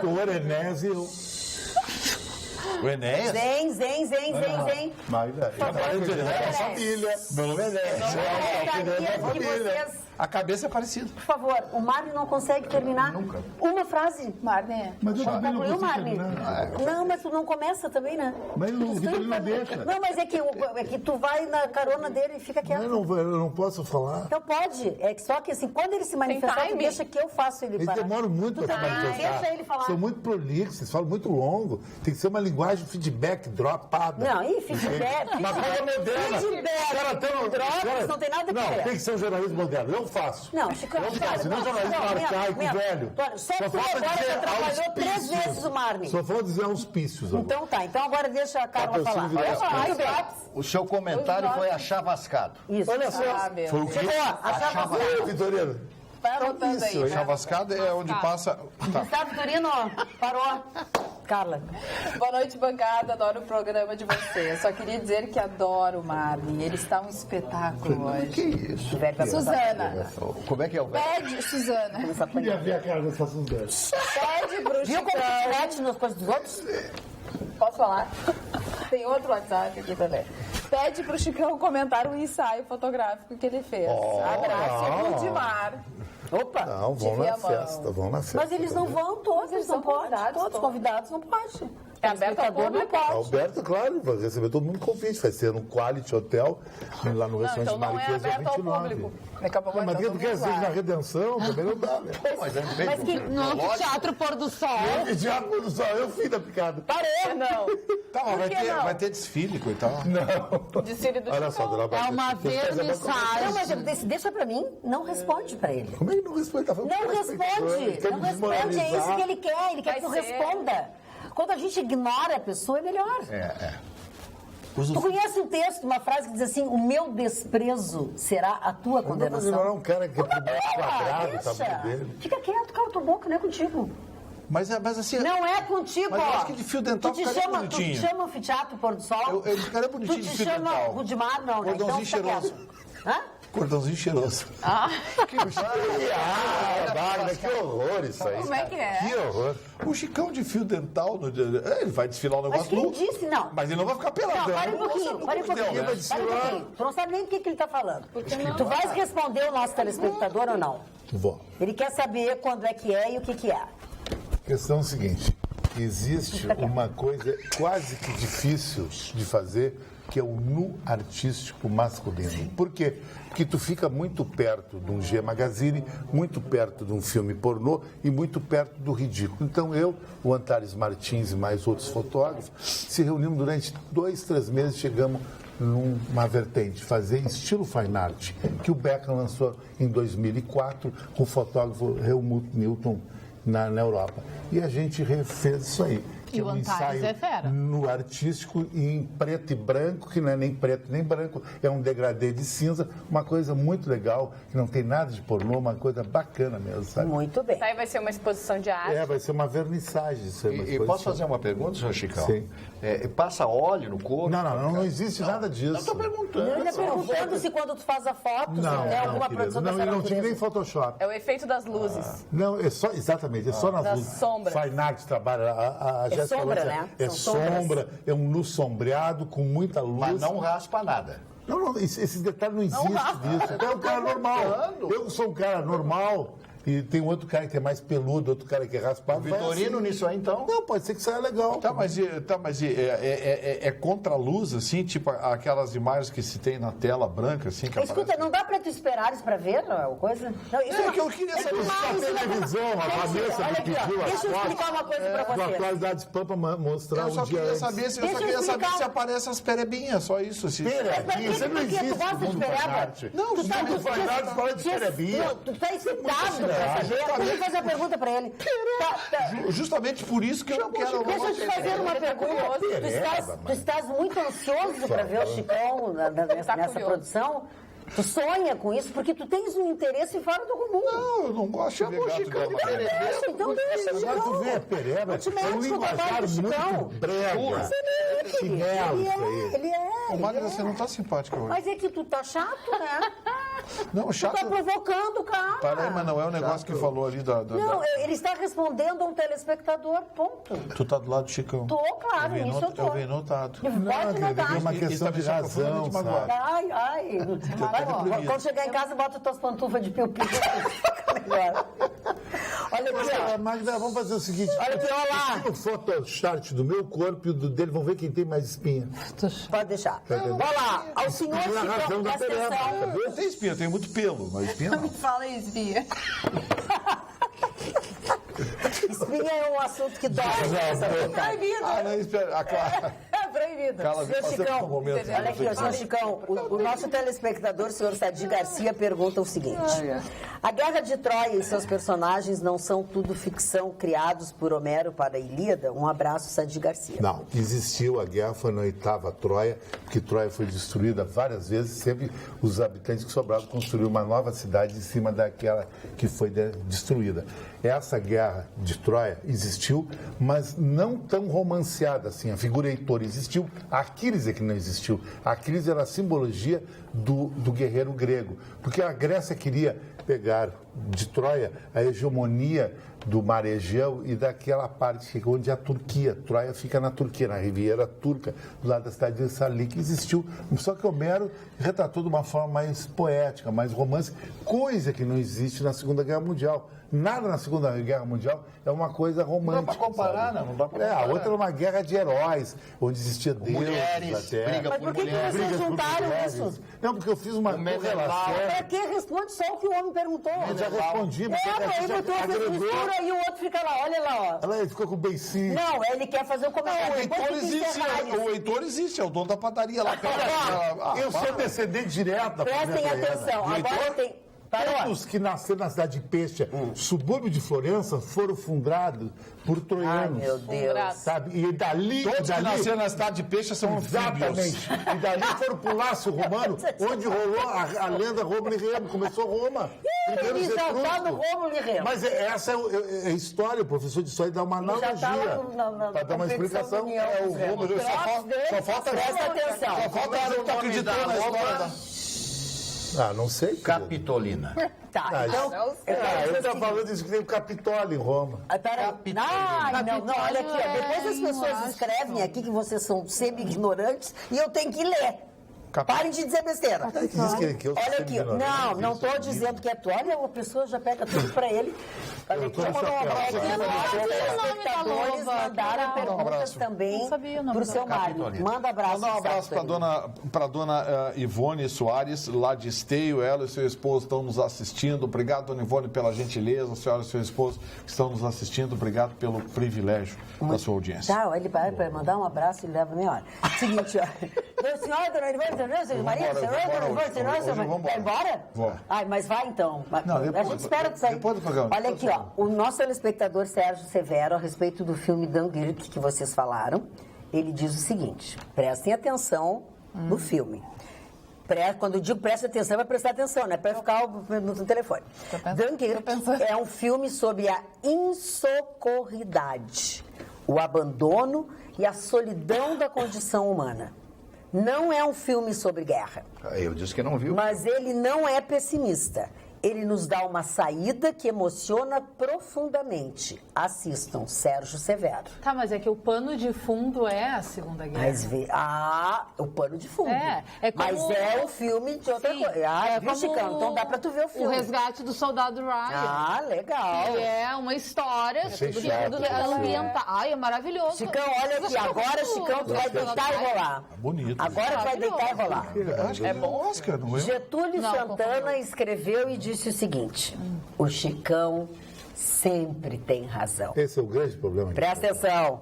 Heitor, Enésio... O Enéas? Zen. Mas é família. Meu nome é Enéas. A cabeça é parecida. Por favor, o Marne não consegue terminar uma frase. Marne. Mas eu também não Concluiu, consigo Marne? terminar. Não, mas tu não começa também, né? Mas o Vitorino não deixa. Não, mas é que tu vai na carona dele e fica quieto. Eu não posso falar. Então pode. É que só que assim, quando ele se manifestar, tu deixa que eu faço ele parar. Eles demoram muito para se manifestar. Deixa ele falar. São muito prolixos, vocês falam muito longo. Tem que ser uma linguagem feedback, dropada. Não, feedback. Uma coisa moderna. Drops, não tem nada a ver. Não, tem que ser um jornalismo moderno. Eu faço. Não, Chico, não jornalismo arcaico, velho. Só tu agora atrapalhou 3 vezes o Marne. Só vou dizer auspícios. Então tá, então agora deixa a Carla falar. O seu comentário foi achavascado. Isso. Olha só. Foi o que? Achavascado. Vitorino. Vai anotando aí. Chavascada é onde passa... Gustavo Vitorino, parou. Carla. Boa noite, bancada. Adoro o programa de vocês. Só queria dizer que adoro o Marne. Ele está um espetáculo hoje. Que isso? Suzana. Como é que é o velho? Pede, Suzana. Queria ver a cara dessa Suzana. Pede pro Viu como tu Chicão. mete nas coisas dos outros? Posso falar? Tem outro WhatsApp aqui também. Pede pro Chicão comentar o ensaio fotográfico que ele fez. Abraço e Rudimar. Opa! Não, vão na festa, vão na festa. Mas eles não vão todos, eles não podem. convidados, Todos convidados não podem. É aberto ao público? Aberto, claro, vai receber todo mundo convite. Vai ser no Quality Hotel, lá no restaurante então não é Mariquesa aberto ao 29. público. Mas tu quer ser na Redenção? Também não dá, né? Mas que no Anfiteatro Pôr do Sol. Anfiteatro Pôr do Sol, eu fui da picada. Parei, não. Tá, mas vai ter desfile, coitado. Não. Desfile do Olha só, dona É uma vernissagem. Não, mas deixa pra mim, não responde pra ele. Como é que não responde? Tá Não responde, é isso que ele quer que eu responda. Quando a gente ignora a pessoa, é melhor. Tu conhece um texto, uma frase que diz assim, o meu desprezo será a tua condenação? Não é um cara que é quadrado, o tamanho dele. Fica quieto, cala tua boca, não é contigo. Mas assim... Não é contigo, Mas eu acho que de fio dental ficaria bonitinho. Tu te chama Anfiteatro Pôr do Sol? Ele ficaria bonitinho de fio dental. Tu te chama Rudimar? Não, Cordãozinho cheiroso. Hã? Cordãozinho cheiroso. Magda, que horror isso aí. Como é que é? Que horror. O Chicão de fio dental, ele vai desfilar o negócio. Mas quem disse, não? Mas ele não vai ficar pelado. Não, para um pouquinho. Tu não sabe nem do que ele está falando. Tu vais responder o nosso telespectador ou não? Vou. Ele quer saber quando é que é e o que é. A questão é a seguinte, existe uma coisa quase que difícil de fazer, que é o nu artístico masculino. Por quê? Porque tu fica muito perto de um G Magazine, muito perto de um filme pornô e muito perto do ridículo. Então eu, o Antares Martins e mais outros fotógrafos, se reunimos durante 2, 3 meses, chegamos numa vertente, fazer estilo fine art, que o Beckham lançou em 2004 com o fotógrafo Helmut Newton na Europa. E a gente refez isso aí. E o Antares é fera. No artístico, em preto e branco, que não é nem preto nem branco, é um degradê de cinza, uma coisa muito legal, que não tem nada de pornô, uma coisa bacana mesmo, sabe? Muito bem. Aí vai ser uma exposição de arte. Vai ser uma vernissagem. E posso fazer uma pergunta, senhor Chicão? Sim. Passa óleo no corpo? Não existe nada disso. Eu estou perguntando. Ele está perguntando se quando tu faz a foto, se tem alguma produção não, dessa eu não tive nem natureza. Photoshop. É o efeito das luzes. Não, é só, exatamente, é só nas Das luzes. sombras. Fine art trabalha, a Jéssica sombra, Lança, né? É São sombra, é um nu sombreado com muita luz. Mas não raspa nada. Não, esses detalhes não existem disso. É um cara normal. Eu sou um cara normal. E tem outro cara que é mais peludo, outro cara que é raspado. Vitorino assim. Nisso aí, então? Não, pode ser que saia legal. Mas é contra a luz, assim, tipo aquelas imagens que se tem na tela branca, assim, que Escuta, aparece. não dá pra tu esperares pra ver não, coisa? Não, isso que eu queria saber. A televisão, a Vanessa me pediu Deixa eu explicar uma coisa pra com a vocês. atualidade de Pampa mostrar Eu só o dia queria antes. saber se Deixa eu explicar. se aparece as perebinhas, só isso. Assim. Perebinha, você não Por que existe tu gosta no de mundo pereba? fine art. Não, tu no mundo fine art fala de perebinha. Tu tá excitado pra saber. Deixa eu fazer a pergunta pra ele. Justamente por isso que eu não quero... Deixa eu te fazer uma pergunta. Tu estás muito ansioso para ver o Chicão nessa produção? Tu sonha com isso porque tu tens um interesse fora do comum. Não, eu não gosto de ver gato Então deixa, Agora tu vê, Chicão. pereba, te é um mexe com o trabalho linguajar do Chicão. muito brega. Chinelo, isso aí. Ele é. Magda, você não tá simpática hoje. Mas é que tu tá chato, né? Não, chato... Tu tá provocando o cara. Peraí, mas não é o negócio que falou ali da... Não, ele está respondendo a um telespectador, ponto. Tu tá do lado do Chicão. Tô, claro, isso eu tô. Eu venho notado. Pode Não, notar. é uma questão de razão, sabe? Ai. Quando chegar em casa, bota tuas pantufas de piu-piu. Fica melhor. Olha aqui, ó. Magda, vamos fazer o seguinte. Olha aqui, olha lá. Tira o Photoshop do meu corpo e o do dele, vamos ver quem tem mais espinha. Pode deixar. entendendo? Olha lá, ao senhor Tem a razão Chicão, da presta pereba, atenção. tá vendo? Eu tenho espinha, eu tenho muito pelo, mas espinha não. Fala aí, Esbia. Espinha é um assunto que dói. Proibido. Não, espera, a Clara... É proibido. Cala, Senhor passa Chicão, por um momento. olha aqui, ó, senhor Chicão, o nosso telespectador, o senhor Sadi Garcia, pergunta o seguinte. A Guerra de Troia e seus personagens não são tudo ficção criados por Homero para a Ilíada? Um abraço, Sadi Garcia. Não, existiu, a guerra foi na 8ª Troia, porque Troia foi destruída várias vezes, sempre os habitantes que sobraram construíram uma nova cidade em cima daquela que foi destruída. Essa guerra de Troia existiu, mas não tão romanceada assim. A figura Heitor existiu, a Aquiles é que não existiu. A Aquiles era a simbologia do guerreiro grego. Porque a Grécia queria pegar de Troia a hegemonia do mar Egeu e daquela parte onde a Turquia, Troia fica na Turquia, na Riviera Turca, do lado da cidade de Salí, que existiu. Só que Homero retratou de uma forma mais poética, mais romance, coisa que não existe na Segunda Guerra Mundial. Nada na Segunda Guerra Mundial é uma coisa romântica. Não dá para comparar, né? Não dá para comparar. A outra era uma guerra de heróis, onde existia Deus, mulheres, briga Mas por por que mulheres. vocês juntaram isso? Não, porque eu fiz uma correlação. Pra que responde só o que o homem perguntou? Eu já respondi, mas aí botou a mistura e o outro fica lá, olha lá, ó. Ela ficou com o beicinho. Não, ele quer fazer o comentário. O Heitor existe, é o dono da padaria lá. Eu sou descendente direto da Prestem atenção, agora tem... Todos que nasceram na cidade de Pescia, subúrbio de Florença, foram fundados por troianos. Ai, meu Deus. Sabe? E dali... Todos que nasceram na cidade de Pescia são exatamente. E dali foram pro Lácio Romano, onde rolou a lenda Rômulo e Remo. Começou Roma. Ele já está no Rômulo e Remo. Mas essa é história, o professor de história dá uma analogia. Para dar uma explicação. É o Rômulo. Só falta... Presta atenção. Só falta você tá acreditando na história. Não sei. Capitolina. Tá, então... eu tô falando isso que tem o Capitólio em Roma. Não, olha aqui, ó, depois as pessoas escrevem aqui que vocês são semi-ignorantes e eu tenho que ler. Parem de dizer besteira. Olha aqui, não estou dizendo que é tu. Olha, a pessoa já pega tudo para ele. Olha aqui, os espectadores mandaram perguntas também para o seu Mário. Manda abraço. Manda um abraço para a dona Ivone Soares, lá de Esteio. Ela e seu esposo estão nos assistindo. Obrigado, dona Ivone, pela gentileza. A senhora e seu esposo estão nos assistindo. Obrigado pelo privilégio da sua audiência. Tá, ele vai mandar um abraço e leva meia hora. Seguinte, ó. Senhora, dona Ivone, vai embora? Vou. Ai, mas vai então. Não, depois, a gente espera tu sair. Depois do programa. Olha aqui, ó. O nosso telespectador Sérgio Severo, a respeito do filme Dunkirk que vocês falaram, ele diz o seguinte: prestem atenção no filme. Quando eu digo preste atenção, vai prestar atenção, não é para ficar no telefone. Dunkirk é um filme sobre a insocorridade, o abandono e a solidão da condição humana. Não é um filme sobre guerra. Eu disse que não viu. Mas ele não é pessimista. Ele nos dá uma saída que emociona profundamente. Assistam, Sérgio Severo. Tá, mas é que o pano de fundo é a Segunda Guerra. Mas o pano de fundo. É como... Mas é um filme de outra coisa. Viu, Chicão? Então dá pra tu ver o filme. O Resgate do Soldado Ryan. Legal. Que é uma história ambiental. Ai, é maravilhoso. Chicão, olha aqui. Agora, Chicão, tu vai deitar e rolar. Bonito. Agora vai deitar e rolar. É bom, Oscar, não é? Getúlio Santana escreveu e disse o seguinte: o Chicão sempre tem razão. Esse é o grande problema. Presta atenção.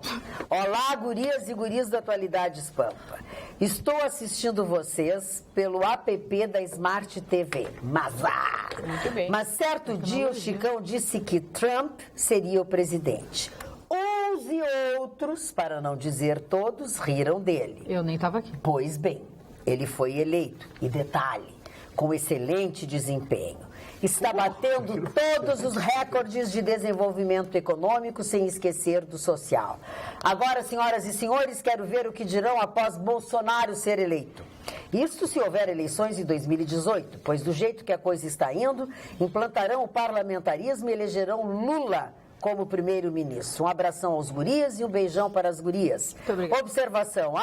Olá, gurias e guris da Atualidade Pampa. Estou assistindo vocês pelo app da Smart TV. Mas certo dia o Chicão disse que Trump seria o presidente. Uns e outros, para não dizer todos, riram dele. Eu nem estava aqui. Pois bem, ele foi eleito. E detalhe, com excelente desempenho. Está batendo todos os recordes de desenvolvimento econômico, sem esquecer do social. Agora, senhoras e senhores, quero ver o que dirão após Bolsonaro ser eleito. Isso se houver eleições em 2018, pois do jeito que a coisa está indo, implantarão o parlamentarismo e elegerão Lula como primeiro-ministro. Um abração aos gurias e um beijão para as gurias. Observação: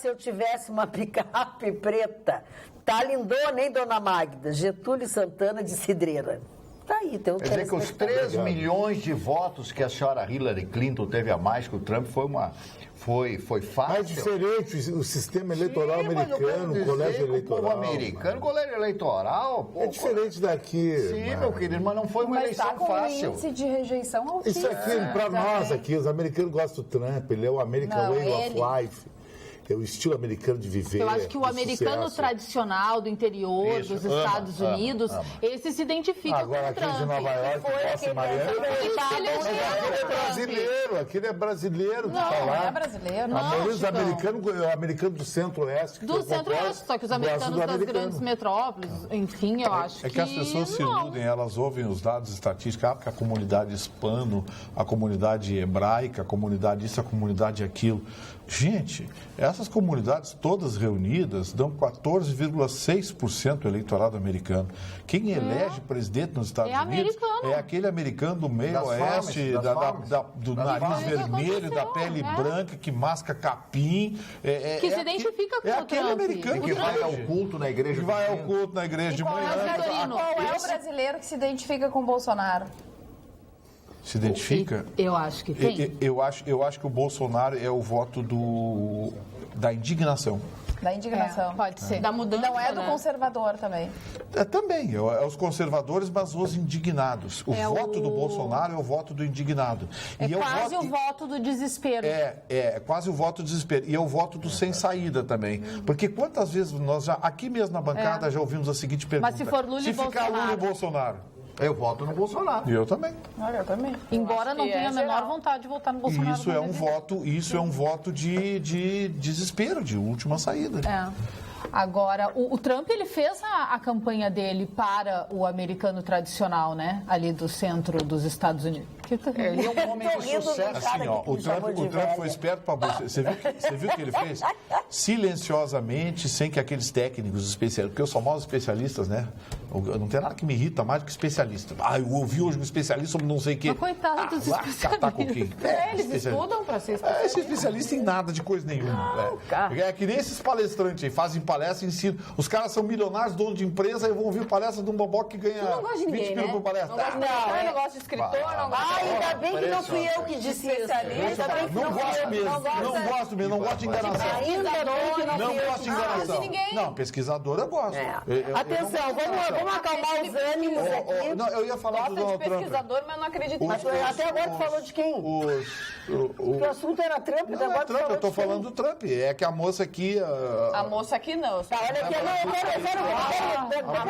se eu tivesse uma picape preta, tá lindona, hein, dona Magda? Getúlio Santana de Cidreira. Tá aí, tem um Quer dizer que os 3 milhões de votos que a senhora Hillary Clinton teve a mais que o Trump foi fácil. Mas diferente o sistema eleitoral americano, o colégio eleitoral. O americano, colégio eleitoral. É diferente daqui. Sim, meu querido, mas não foi uma eleição tá com fácil. Um índice de rejeição altíssimo. Isso aqui, para nós aqui, os americanos gostam do Trump, ele é o American Way of Life. É o estilo americano de viver. Eu acho que o americano tradicional do interior dos Estados Unidos, esse se identifica com o Trump. Agora aqui de Nova York, posse Miami, aquele é brasileiro que está lá. Não é brasileiro. A maioria dos americanos, o americano do centro-oeste. Do centro-oeste, só que os americanos das grandes metrópoles, enfim, eu acho que... É que as pessoas se iludem, elas ouvem os dados estatísticos, porque a comunidade hispano, a comunidade hebraica, a comunidade isso, a comunidade aquilo. Gente, essas comunidades todas reunidas dão 14,6% do eleitorado americano. Quem elege presidente nos Estados Unidos americano. é aquele americano do meio oeste, do nariz vermelho, da pele branca, que masca capim. Que se identifica com o aquele Trump. americano que vai ao culto na igreja. Que vai ao culto na igreja de manhã. Qual é o brasileiro que se identifica com o Bolsonaro? Se identifica? Eu acho que tem. Eu acho que o Bolsonaro é o voto da indignação. Da indignação. Pode ser. Da mudança. Não é do conservador também. Também, é os conservadores, mas os indignados. O voto do Bolsonaro é o voto do indignado. É quase o voto do desespero. É quase o voto do desespero. E é o voto do sem saída também. Porque quantas vezes nós aqui mesmo na bancada, já ouvimos a seguinte pergunta. Mas se for Lula e Bolsonaro? Se ficar Lula e Bolsonaro? Eu voto no Bolsonaro. E eu também. Eu também. Embora não tenha a menor vontade de votar no Bolsonaro. Isso é um voto de desespero, de última saída. Agora, o Trump, ele fez a campanha dele para o americano tradicional, né? Ali do centro dos Estados Unidos. Ele é um homem de sucesso. Assim, ó, o Trump foi esperto para você. Você viu o que ele fez? Silenciosamente, sem que aqueles técnicos especialistas, porque os famosos especialistas, né? Não tem nada que me irrita mais do que especialista. Eu ouvi hoje um especialista sobre não sei o quê. Mas coitado dos especialistas. Eles estudam para ser especialistas. Esse especialista em nada de coisa nenhuma. É que nem esses palestrantes aí, fazem palestra e ensinam. Os caras são milionários, donos de empresa, e vão ouvir palestra de um boboca que ganha 20 mil por palestra. Não gosto de escritor, não gosto. Ainda bem que não fui eu que disse isso. Ainda bem que não gosto mesmo. Não gosto de enganação. Ainda bem que não Não fui eu gosto de enganação. Não, pesquisador eu gosto. Atenção, vamos acalmar os ânimos aqui. Não, eu ia falar do Donald Trump. Pesquisador, mas não acredito. Mas até agora tu falou de quem? O assunto era Trump, não é Trump, eu tô falando do Trump. É que a moça aqui... A moça aqui não. Tá, olha aqui, depois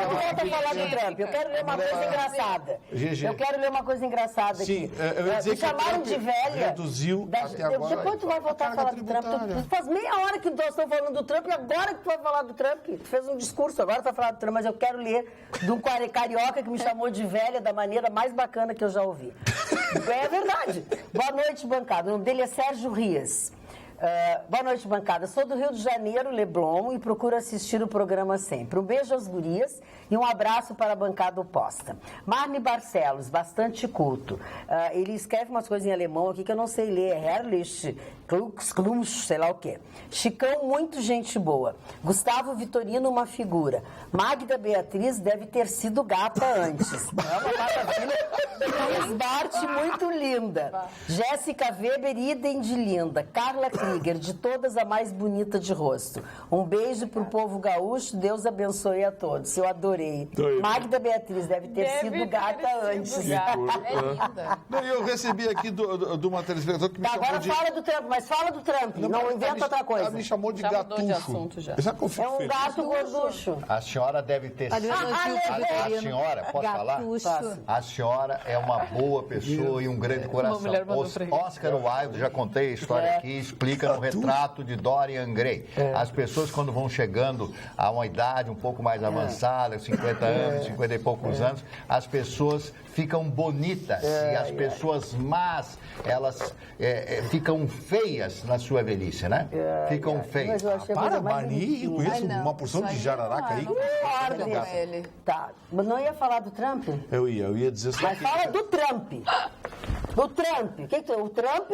volta a falar do Trump. Eu quero ler uma coisa engraçada. Eu quero ler uma coisa engraçada aqui. Sim, eu ia dizer me chamaram de velha. Reduziu até agora. Depois tu vai voltar a falar do Trump. Faz meia hora que nós estamos falando do Trump e agora que tu vai falar do Trump. Tu fez um discurso, agora tu vai falar do Trump, mas eu quero ler de um carioca que me chamou de velha da maneira mais bacana que eu já ouvi. É verdade. Boa noite, bancada. O nome dele é Sérgio Rias. Boa noite, bancada. Sou do Rio de Janeiro, Leblon, e procuro assistir o programa sempre. Um beijo às gurias e um abraço para a bancada oposta. Marne Barcelos, bastante culto. Ele escreve umas coisas em alemão aqui que eu não sei ler. Herrlich, Klumsch, sei lá o quê. Chicão, muito gente boa. Gustavo Vitorino, uma figura. Magda Beatriz deve ter sido gata antes. É uma maravilha. Bart, muito linda. Jéssica Weber, idem de linda. Carla Krieger, de todas a mais bonita de rosto. Um beijo pro povo gaúcho, Deus abençoe a todos. Eu adorei. Magda Beatriz deve ter sido gata antes. É linda. Eu recebi aqui de uma telespectadora que me chamou agora fala do Trump, mas fala do Trump, não inventa outra coisa. Ela me chamou de gatucho. De assunto já. É um gato gorducho. A senhora deve ter sido... A senhora, posso falar? A senhora é uma boa pessoa e um grande coração. Oscar Wilde, já contei a história aqui, explica no retrato de Dorian Gray. As pessoas, quando vão chegando a uma idade um pouco mais avançada, 50 anos, 50 e poucos anos, as pessoas ficam bonitas e as pessoas más, elas ficam feias na sua velhice, né? Ficam feias. Para, Mari, eu conheço uma porção de jararaca aí. Concordo com ele. Tá, mas não ia falar do Trump? Eu ia dizer só mas fala do Trump. Do Trump. O que é o Trump?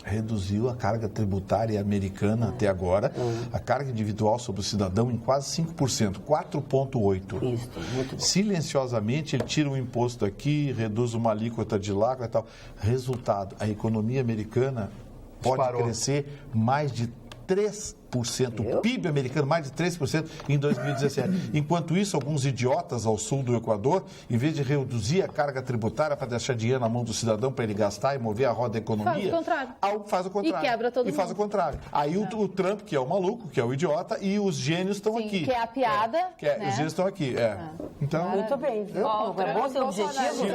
Reduziu a carga tributária americana até agora, a carga individual sobre o cidadão em quase 5%, 4,8%. Isso, muito bom. Silenciosamente, ele tira um imposto aqui, reduz uma alíquota de lá e tal. Resultado, a economia americana pode crescer mais de 3%. O PIB americano, mais de 3% em 2017. Enquanto isso, alguns idiotas ao sul do Equador, em vez de reduzir a carga tributária para deixar dinheiro na mão do cidadão para ele gastar e mover a roda da economia, faz o contrário. E quebra todo mundo. Faz o contrário. Aí o Trump, que é o maluco, que é o idiota, e os gênios estão aqui. Que é a piada. Os gênios estão aqui. Então, muito bem. É bom ser objetivo.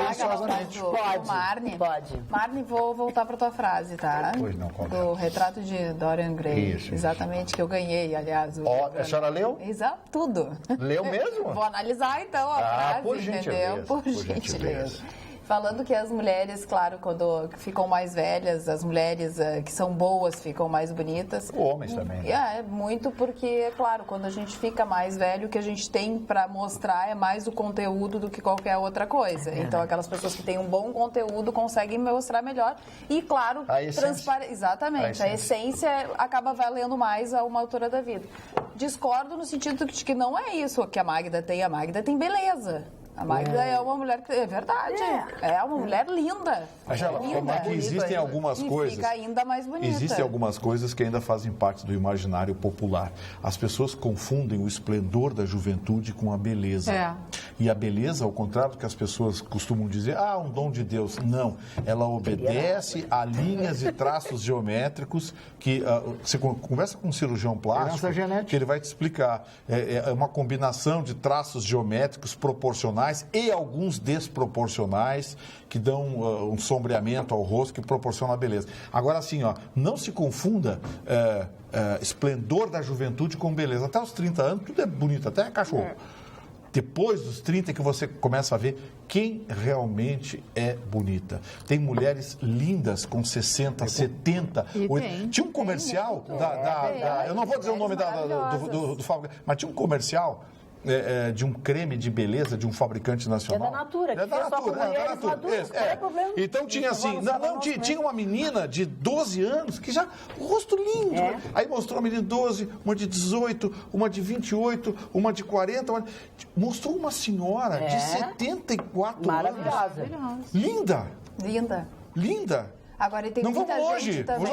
Pode. Marne, vou voltar para tua frase, tá? Pois não, do retrato de Dorian Gray. Isso. Exatamente, que eu ganhei, aliás. A senhora leu? Exato, tudo. Leu mesmo? Vou analisar, então, a frase, por gentileza, entendeu? Por gentileza. Falando que as mulheres, claro, quando ficam mais velhas, as mulheres que são boas ficam mais bonitas. Homens também. Né? É, muito porque, claro, quando a gente fica mais velho, o que a gente tem para mostrar é mais o conteúdo do que qualquer outra coisa. Então, aquelas pessoas que têm um bom conteúdo conseguem mostrar melhor. E, claro, exatamente. A essência acaba valendo mais a uma altura da vida. Discordo no sentido de que não é isso que a Magda tem. A Magda tem beleza. A Magda é uma mulher que... É verdade. É uma mulher linda. Mas existem algumas coisas... Fica ainda mais bonita. Existem algumas coisas que ainda fazem parte do imaginário popular. As pessoas confundem o esplendor da juventude com a beleza. E a beleza, ao contrário do que as pessoas costumam dizer, um dom de Deus. Não. Ela obedece a linhas e traços geométricos que... você conversa com um cirurgião plástico, que ele vai te explicar. É uma combinação de traços geométricos proporcionais e alguns desproporcionais que dão um sombreamento ao rosto que proporciona a beleza. Agora, assim, não se confunda esplendor da juventude com beleza. Até os 30 anos, tudo é bonito, até cachorro. Depois dos 30 que você começa a ver quem realmente é bonita. Tem mulheres lindas com 60, 70, 80. Tinha um comercial eu não vou dizer o nome do fábrica, mas tinha um comercial de um creme de beleza de um fabricante nacional. É da Natura. É da Natura. Então tinha assim, tinha uma menina de 12 anos que já, o rosto lindo. Aí mostrou uma menina de 12, uma de 18, uma de 28, uma de 40. Mostrou uma senhora de 74 anos. Maravilhosa. Linda. Agora, e tem não muita vamos gente longe, também.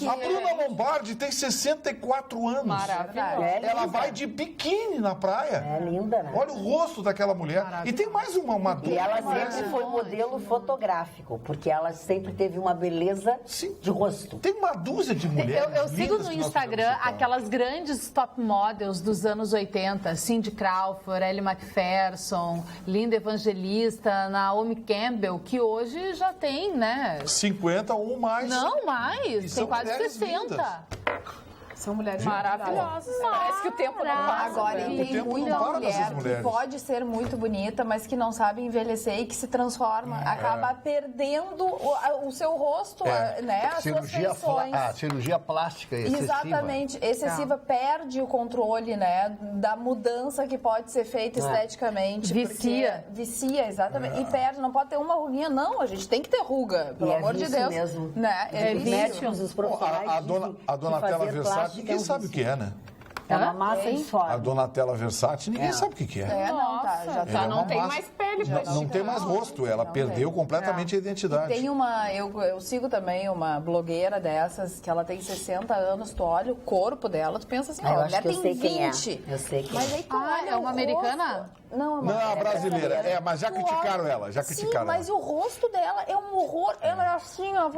A Bruna Lombardi tem 64 anos. Maravilhosa. Ela vai de biquíni na praia. É linda, né? Olha o rosto daquela mulher. E tem mais uma E ela sempre foi modelo fotográfico, porque ela sempre teve uma beleza de rosto. Tem uma dúzia de mulheres. Eu sigo no Instagram aquelas grandes top models dos anos 80, Cindy Crawford, Ellie Macpherson, Linda Evangelista, Naomi Campbell, que hoje já tem, né? 50 ou mais. Não, mais. Tem quase 60. São mulheres maravilhosas. Parece que o tempo não passa. Agora, tem muita mulher que pode ser muito bonita, mas que não sabe envelhecer e que se transforma. Acaba perdendo o seu rosto, né? As suas feições. A cirurgia plástica excessiva. Exatamente. Excessiva perde o controle, né? Da mudança que pode ser feita esteticamente. Vicia, exatamente. E perde. Não pode ter uma ruguinha, não. A gente tem que ter ruga, pelo amor de Deus. Mesmo. Né? Médicos, os profissionais a Donatella Versace, ninguém sabe o que é, né? É uma massa informe. A Donatella Versace, ninguém sabe o que é. Não tem mais pele pra Não tem mais rosto. Ela perdeu completamente a identidade. E tem eu sigo também uma blogueira dessas, que ela tem 60 anos, tu olha o corpo dela, tu pensa assim, a mulher tem 20. Eu sei quem mas aí tu olha é uma americana? Não, a brasileira. Mas já criticaram ela. Mas o rosto dela é um horror. Ela é assim, ó.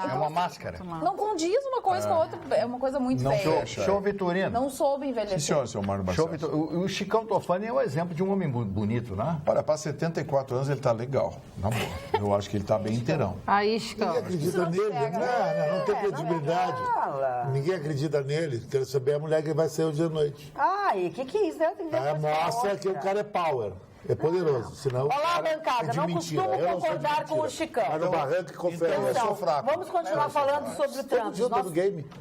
É uma máscara. Não condiz uma coisa com a outra. É uma coisa muito feia. Show Vitorino. Não soube envelhecer. Sim, senhor Mário Barcelos. O Chicão Tofani é um exemplo de um homem bonito, né? Olha, para 74 anos ele tá legal. Na boa. Eu acho que ele tá bem inteirão. Aí, Chicão. Ninguém acredita nele. Não tem credibilidade. Ninguém acredita nele. Quero saber a mulher que vai sair hoje à noite. E o que é isso? Mostra que o cara é power. É poderoso, senão... Olá, bancada, não costumo concordar com o Chicão. Mas no barranco que confere, eu sou fraco. Vamos continuar falando sobre o Trump.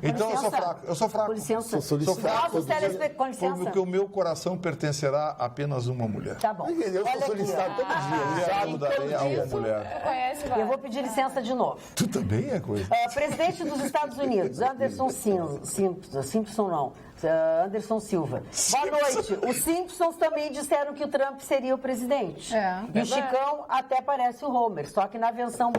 Então eu sou fraco. Com licença. Sou Nossos telespectadores, com licença. Porque o meu coração pertencerá a apenas uma mulher. Tá bom. Eu sou solicitado todo dia. Eu darei a uma mulher. Eu vou pedir licença de novo. Tu também é coisa. Presidente dos Estados Unidos, Anderson Silva. Boa noite. Os Simpsons também disseram que o Trump seria o presidente. E Chicão até parece o Homer, só que na versão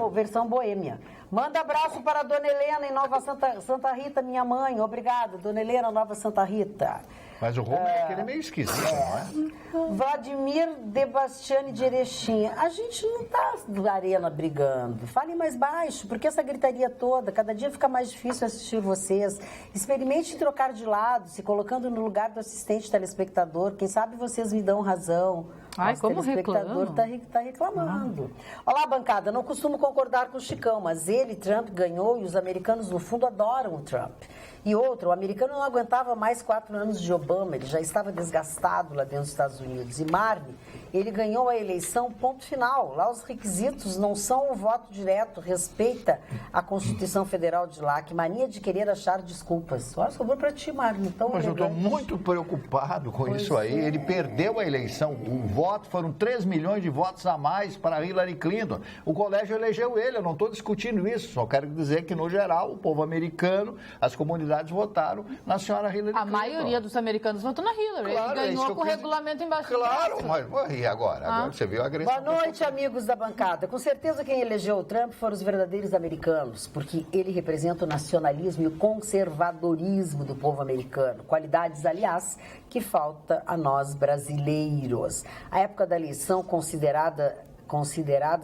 boêmia. Manda abraço para a Dona Helena em Nova Santa Rita, minha mãe. Obrigada, Dona Helena, Nova Santa Rita. Mas o Homer é meio esquisito, não é? Vladimir Debastiani de Erechim. A gente não está na arena brigando. Fale mais baixo, porque essa gritaria toda, cada dia fica mais difícil assistir vocês. Experimente trocar de lado, se colocando no lugar do assistente telespectador. Quem sabe vocês me dão razão. Ai, como reclama. Está reclamando. Olá, bancada. Não costumo concordar com o Chicão, mas ele, Trump, ganhou e os americanos, no fundo, adoram o Trump. E outro, o americano não aguentava mais 4 anos de Obama, ele já estava desgastado lá dentro dos Estados Unidos. E Marne, ele ganhou a eleição, ponto final. Lá os requisitos não são o voto direto, respeita a Constituição Federal de lá. Que mania de querer achar desculpas. Olha, sobrou para ti, Marne. Então, mas eu estou muito preocupado com isso aí. Ele perdeu a eleição. O voto foram 3 milhões de votos a mais para Hillary Clinton. O colégio elegeu ele, eu não estou discutindo isso. Só quero dizer que, no geral, o povo americano, as comunidades votaram na senhora Hillary Clinton. A maioria dos americanos votou na Hillary. Claro, ele ganhou com o regulamento embaixo. Claro, mas e agora? Agora você viu a agressão. Boa noite, amigos da bancada. Com certeza quem elegeu o Trump foram os verdadeiros americanos, porque ele representa o nacionalismo e o conservadorismo do povo americano. Qualidades, aliás, que falta a nós brasileiros. A época da eleição considerada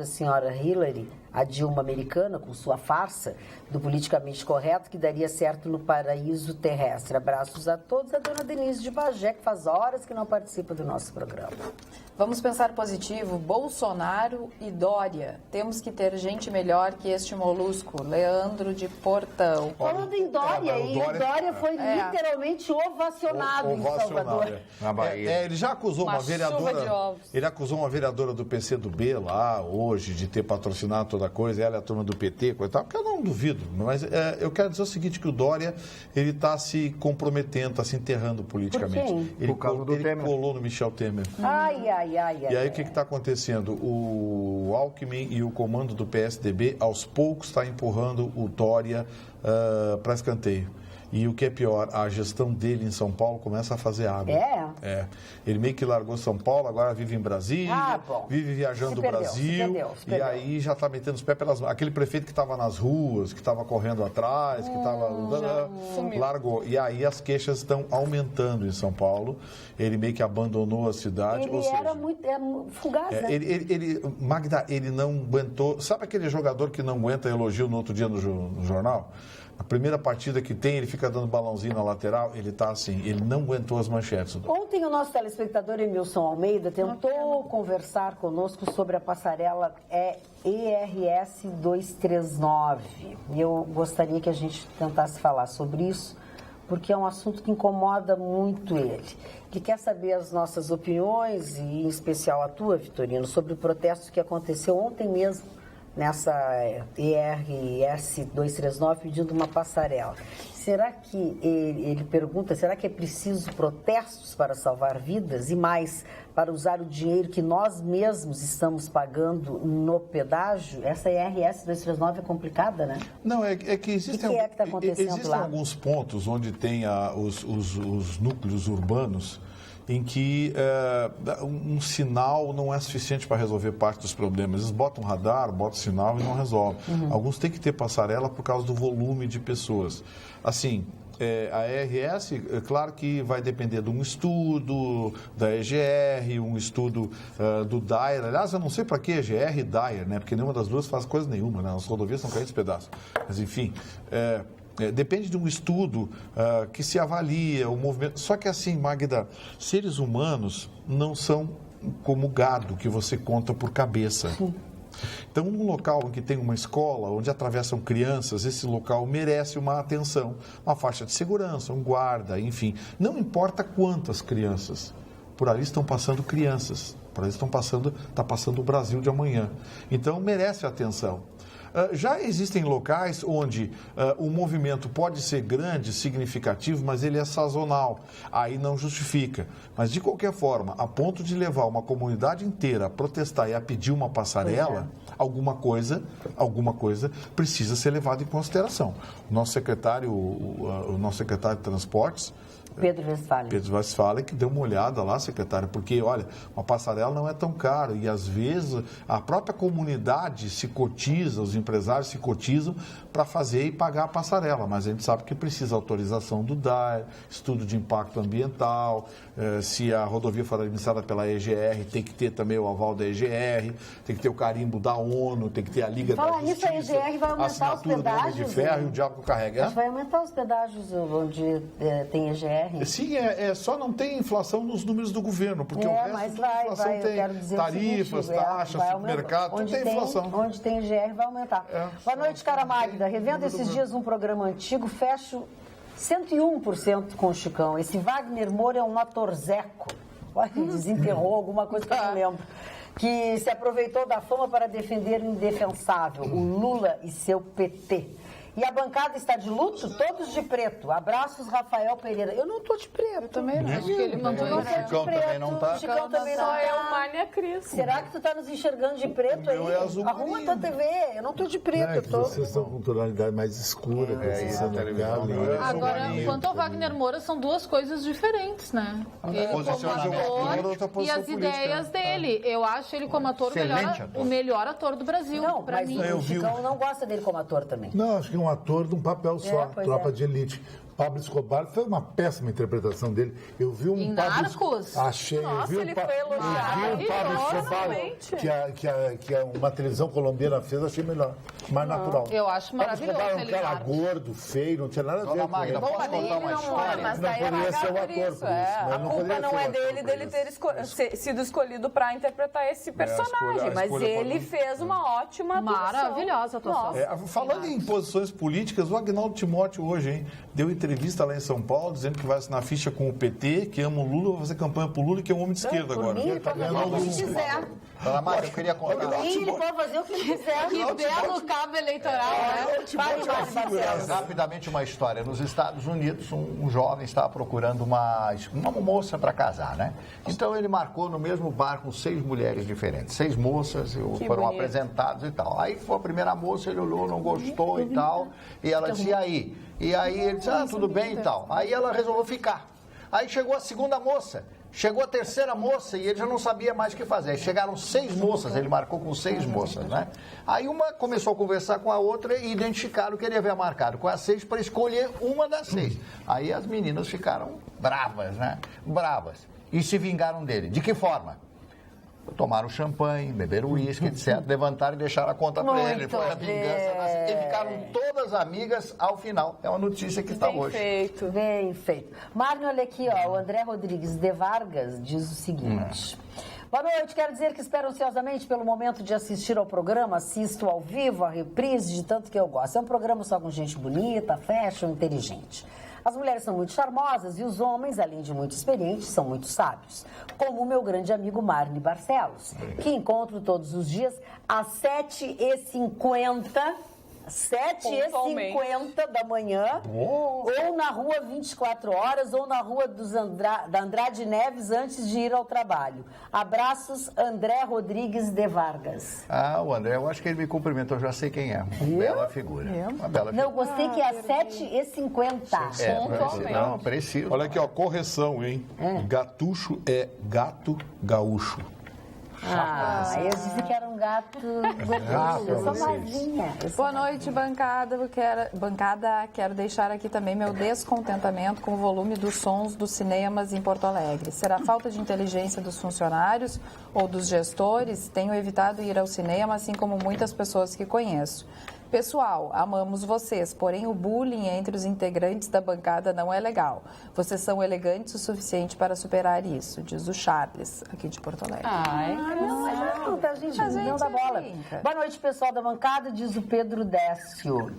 a senhora Hillary, a Dilma americana, com sua farsa do politicamente correto, que daria certo no paraíso terrestre. Abraços a todos. A dona Denise de Bagé, que faz horas que não participa do nosso programa. Vamos pensar positivo. Bolsonaro e Dória. Temos que ter gente melhor que este molusco. Leandro de Portão. Falando em Dória, Dória foi literalmente ovacionado em Salvador. Na Bahia. Ele já acusou uma vereadora. Ele acusou uma vereadora do PCdoB lá hoje de ter patrocinado toda a coisa, ela é a turma do PT, coisa e tal, porque eu não duvido. Mas eu quero dizer o seguinte, que o Dória, ele está se comprometendo, está se enterrando politicamente. Ele colou no Michel Temer. E aí o que está acontecendo? O Alckmin e o comando do PSDB, aos poucos, está empurrando o Dória para escanteio. E o que é pior, a gestão dele em São Paulo começa a fazer água. Ele meio que largou São Paulo, agora vive em Brasília, vive viajando o Brasil. E aí já está metendo os pés pelas mãos. Aquele prefeito que estava nas ruas, que estava correndo atrás, que estava... largou. E aí as queixas estão aumentando em São Paulo. Ele meio que abandonou a cidade. Ele era muito fugaz, né? Magda, ele não aguentou... Sabe aquele jogador que não aguenta elogio no outro dia no jornal? A primeira partida que tem, ele fica dando balãozinho na lateral, ele está assim, ele não aguentou as manchetes. Ontem o nosso telespectador Emilson Almeida tentou conversar conosco sobre a passarela ERS 239. E eu gostaria que a gente tentasse falar sobre isso, porque é um assunto que incomoda muito ele. Ele quer saber as nossas opiniões, e em especial a tua, Vitorino, sobre o protesto que aconteceu ontem mesmo, nessa ERS 239, pedindo uma passarela. Será que, ele pergunta, será que é preciso protestos para salvar vidas e mais para usar o dinheiro que nós mesmos estamos pagando no pedágio? Essa ERS 239 é complicada, né? Não, é que existem, que está acontecendo existem lá? Alguns pontos onde tem os núcleos urbanos em que um sinal não é suficiente para resolver parte dos problemas. Eles botam radar, botam sinal e não resolvem. Alguns têm que ter passarela por causa do volume de pessoas. Assim, a ERS, é claro que vai depender de um estudo da EGR, um estudo do DAER. Aliás, eu não sei para que EGR e DAER, né? Porque nenhuma das duas faz coisa nenhuma, né? As rodovias estão caindo de pedaço. Mas, enfim... depende de um estudo que se avalia o movimento. Só que assim, Magda, seres humanos não são como gado que você conta por cabeça. Sim. Então, num local em que tem uma escola, onde atravessam crianças, esse local merece uma atenção, uma faixa de segurança, um guarda, enfim. Não importa quantas crianças, por ali estão passando crianças, por ali está passando o Brasil de amanhã. Então, merece atenção. Já existem locais onde o movimento pode ser grande, significativo, mas ele é sazonal. Aí não justifica. Mas, de qualquer forma, a ponto de levar uma comunidade inteira a protestar e a pedir uma passarela, alguma coisa precisa ser levada em consideração. O nosso secretário de Transportes, Pedro Westphalen, que deu uma olhada lá, secretário, porque, olha, uma passarela não é tão cara e, às vezes, a própria comunidade se cotiza, os empresários se cotizam para fazer e pagar a passarela, mas a gente sabe que precisa autorização do DAER, estudo de impacto ambiental, se a rodovia for administrada pela EGR, tem que ter também o aval da EGR, tem que ter o carimbo da ONU, tem que ter a Liga da Justiça, nisso, a EGR vai aumentar os pedágios, do Homem de Ferro e o diabo que carrega. Vai aumentar os pedágios onde tem EGR GR. Sim, só não tem inflação nos números do governo, porque o resto mas da inflação eu quero tem dizer tarifas, taxas, supermercado, tudo tem inflação. Onde tem GR vai aumentar. Boa noite, cara Magda. Revendo esses dias um programa antigo, fecho 101% com o Chicão. Esse Wagner Moura é um atorzeco. Desenterrou alguma coisa que eu não lembro. Que se aproveitou da fama para defender o indefensável, o Lula e seu PT. E a bancada está de luto, todos de preto. Abraços, Rafael Pereira. Eu não estou de preto. Eu também não. Acho que ele não O Chicão também não está. O Chicão também não é o Mania Cris. Será que tu está nos enxergando de preto aí? Arruma tua TV. Eu não estou de preto. É que vocês são com tonalidade mais escura. Agora, quanto ao Wagner Moura, são duas coisas diferentes, né? Ele como ator e as ideias dele. Eu acho ele como ator o melhor ator do Brasil. Não, pra mim, o Chicão não gosta dele como ator também. Não, acho que um ator de um papel só, Tropa de Elite. Pablo Escobar foi uma péssima interpretação dele. Eu vi um em Pablo Narcos? Achei. Nossa, ele foi elogiado. Eu vi um Pablo Escobar que uma televisão colombiana fez, achei melhor, mais natural. Eu acho maravilhoso. Pablo Escobar era um cara gordo, feio, não tinha nada a ver Dona com Magda, ele. posso contar uma história? Mas Não daí poderia ser o ator por isso. A culpa não é dele ter sido escolhido para interpretar esse personagem, mas ele fez uma ótima atuação. Maravilhosa atuação. Falando em posições políticas, o Agnaldo Timóteo hoje, hein, deu entrevista lá em São Paulo, dizendo que vai assinar ficha com o PT, que ama o Lula, vai fazer campanha pro Lula e que é um homem de esquerda agora. Ele pode fazer o que quiser. Dona Magda, eu queria contar. Ele pode fazer o que ele quiser. Que belo cabo eleitoral, né? Rapidamente uma história. Nos Estados Unidos, um jovem estava procurando uma moça para casar, né? Então ele marcou no mesmo bar com 6 mulheres diferentes. 6 moças foram apresentadas e tal. Aí foi a primeira moça, ele olhou, não gostou e tal. E ela disse, e aí? E aí ele disse, tudo bem e tal. Aí ela resolveu ficar. Aí chegou a segunda moça. Chegou a terceira moça e ele já não sabia mais o que fazer. Chegaram 6 moças, ele marcou com 6 moças, né? Aí uma começou a conversar com a outra e identificaram que ele havia marcado com as 6 para escolher uma das 6. Aí as meninas ficaram bravas, né? Bravas. E se vingaram dele. De que forma? Tomaram champanhe, beberam uísque, etc. Levantaram e deixaram a conta para ele. Foi a vingança. E ficaram todas amigas ao final. É uma notícia que está hoje. Bem feito. Mário, olha aqui, ó, o André Rodrigues de Vargas diz o seguinte. Boa noite, quero dizer que espero ansiosamente pelo momento de assistir ao programa, assisto ao vivo, a reprise de tanto que eu gosto. É um programa só com gente bonita, fashion, inteligente. As mulheres são muito charmosas e os homens, além de muito experientes, são muito sábios. Como o meu grande amigo Marne Barcelos, que encontro todos os dias às 7h50 da manhã, ou na rua 24 horas, ou na rua da Andrade Neves antes de ir ao trabalho. Abraços, André Rodrigues de Vargas. O André, eu acho que ele me cumprimentou, já sei quem é. Uma bela figura. Uma bela figura. Não, eu gostei que é às 7h50. Não, preciso. Olha aqui, ó, correção, hein? Gatucho é gato gaúcho. Eu disse que era um gato gorducho. Eu sou mazinha. Boa noite, bancada. Quero deixar aqui também meu descontentamento com o volume dos sons dos cinemas em Porto Alegre. Será falta de inteligência dos funcionários ou dos gestores? Tenho evitado ir ao cinema, assim como muitas pessoas que conheço. Pessoal, amamos vocês, porém o bullying entre os integrantes da bancada não é legal. Vocês são elegantes o suficiente para superar isso, diz o Charles, aqui de Porto Alegre. A gente não dá bola. Boa noite, pessoal da bancada, diz o Pedro Décio.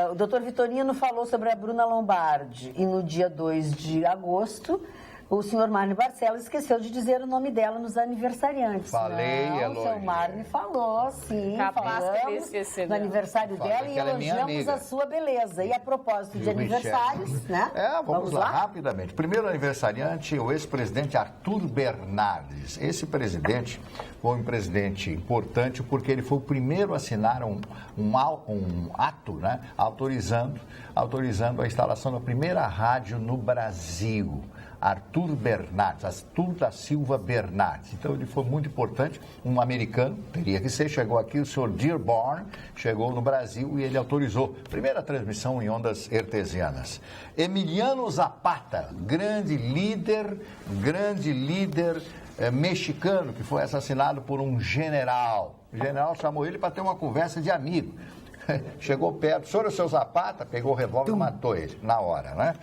O doutor Vitorino falou sobre a Bruna Lombardi e no dia 2 de agosto... O senhor Marne Barcelos esqueceu de dizer o nome dela nos aniversariantes. Falei, o senhor Marne falou, sim. Capaz que ele esqueceu no aniversário dela e elogiamos a sua beleza. E a propósito de aniversários, né? Vamos lá, rapidamente. Primeiro aniversariante, o ex-presidente Arthur Bernardes. Esse presidente foi um presidente importante porque ele foi o primeiro a assinar um ato, né, autorizando a instalação da primeira rádio no Brasil. Arthur Bernardes, Arthur da Silva Bernardes. Então ele foi muito importante, um americano, teria que ser, chegou aqui, o senhor Dearborn, chegou no Brasil e ele autorizou. Primeira transmissão em ondas hertzianas. Emiliano Zapata, grande líder mexicano, que foi assassinado por um general. O general chamou ele para ter uma conversa de amigo. chegou perto, senhor, o seu Zapata, pegou o revólver e matou ele, na hora, né?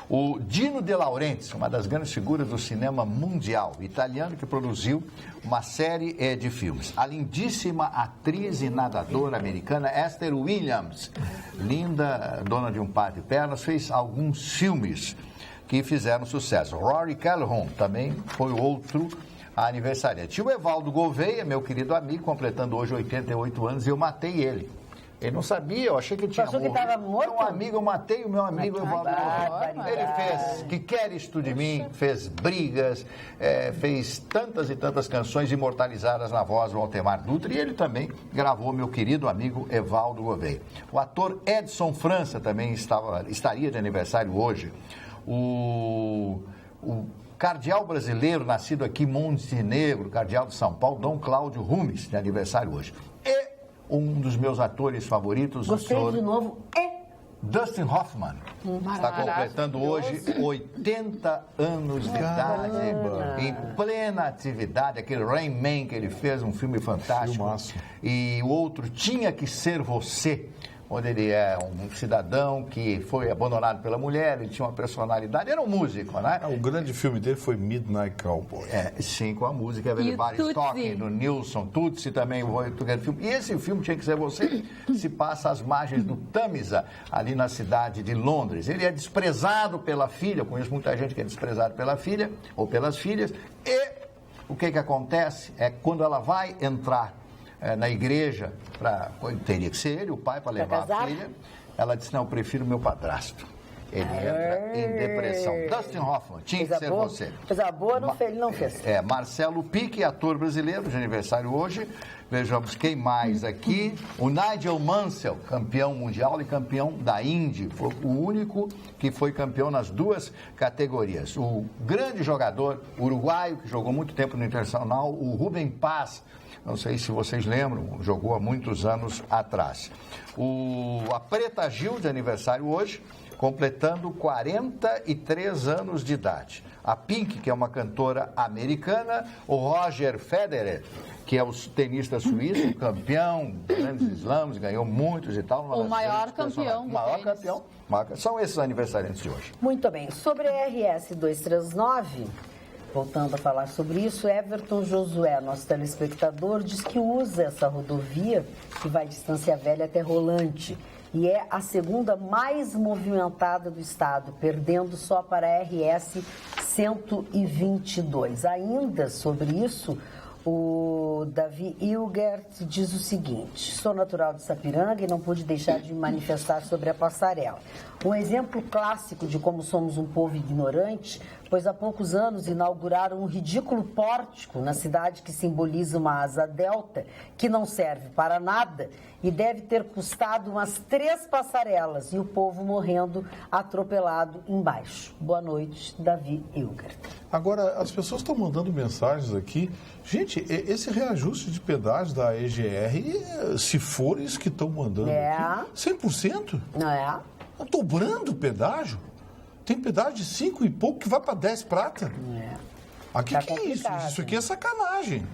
O Dino De Laurentiis, uma das grandes figuras do cinema mundial, italiano que produziu uma série de filmes. A lindíssima atriz e nadadora americana Esther Williams, linda, dona de um par de pernas, fez alguns filmes que fizeram sucesso. Rory Calhoun também foi outro aniversariante. O Evaldo Gouveia, meu querido amigo, completando hoje 88 anos, e eu matei ele. Ele não sabia, eu achei que ele tinha morrido. Achou que estava morto? Meu amigo, eu matei o meu amigo Evaldo Gouveia. Ele fez Que Queres Tu de Mim, fez Brigas, fez tantas e tantas canções imortalizadas na voz do Altemar Dutra, e ele também gravou meu querido amigo Evaldo Gouveia. O ator Edson França também estaria de aniversário hoje. O cardeal brasileiro, nascido aqui em Montenegro, cardeal de São Paulo, Dom Cláudio Rumes, de aniversário hoje. E um dos meus atores favoritos, Gostei o senhor de novo. Dustin Hoffman, está completando hoje 80 anos de idade, em plena atividade, aquele Rain Man que ele fez, um filme fantástico. Filmaço. E o outro, Tinha Que Ser Você, onde ele é um cidadão que foi abandonado pela mulher, ele tinha uma personalidade, era um músico, né? O grande filme dele foi Midnight Cowboy. Sim, com a música Everybody's Talking, do Nilson, Tutsi também, e esse filme, Tinha Que Ser Você, se passa às margens do Tâmisa, ali na cidade de Londres. Ele é desprezado pela filha, eu conheço muita gente que é desprezado pela filha, ou pelas filhas, e o que acontece é que quando ela vai entrar na igreja, teria que ser ele, o pai, para levar a filha. Ela disse, não, eu prefiro meu padrasto. Ele entra em depressão. Dustin Hoffman, Tinha Que Ser Você. Coisa boa, ele não fez. Marcelo Pique, ator brasileiro, de aniversário hoje. Vejamos quem mais aqui. O Nigel Mansell, campeão mundial e campeão da Indy. Foi o único que foi campeão nas duas categorias. O grande jogador uruguaio, que jogou muito tempo no Internacional, o Rubem Paz. Não sei se vocês lembram, jogou há muitos anos atrás. A Preta Gil, de aniversário hoje, completando 43 anos de idade. A Pink, que é uma cantora americana. O Roger Federer, que é o tenista suíço, campeão, grandes slams, ganhou muitos e tal. O maior campeão. São esses aniversariantes de hoje. Muito bem. Sobre a RS 239... Voltando a falar sobre isso, Everton Josué, nosso telespectador, diz que usa essa rodovia que vai de Estância Velha até Rolante e é a segunda mais movimentada do estado, perdendo só para a RS 122. Ainda sobre isso, o Davi Hilgert diz o seguinte: sou natural de Sapiranga e não pude deixar de me manifestar sobre a passarela. Um exemplo clássico de como somos um povo ignorante, pois há poucos anos inauguraram um ridículo pórtico na cidade que simboliza uma asa delta, que não serve para nada e deve ter custado umas 3 passarelas e o povo morrendo atropelado embaixo. Boa noite, Davi Hilgert. Agora, as pessoas estão mandando mensagens aqui. Gente, esse reajuste de pedágio da EGR, se for isso que estão mandando aqui, 100%? Não é? Estão dobrando o pedágio? Tem pedágio de 5 e pouco que vai para 10 prata? Aqui tá que é isso? Isso aqui é sacanagem.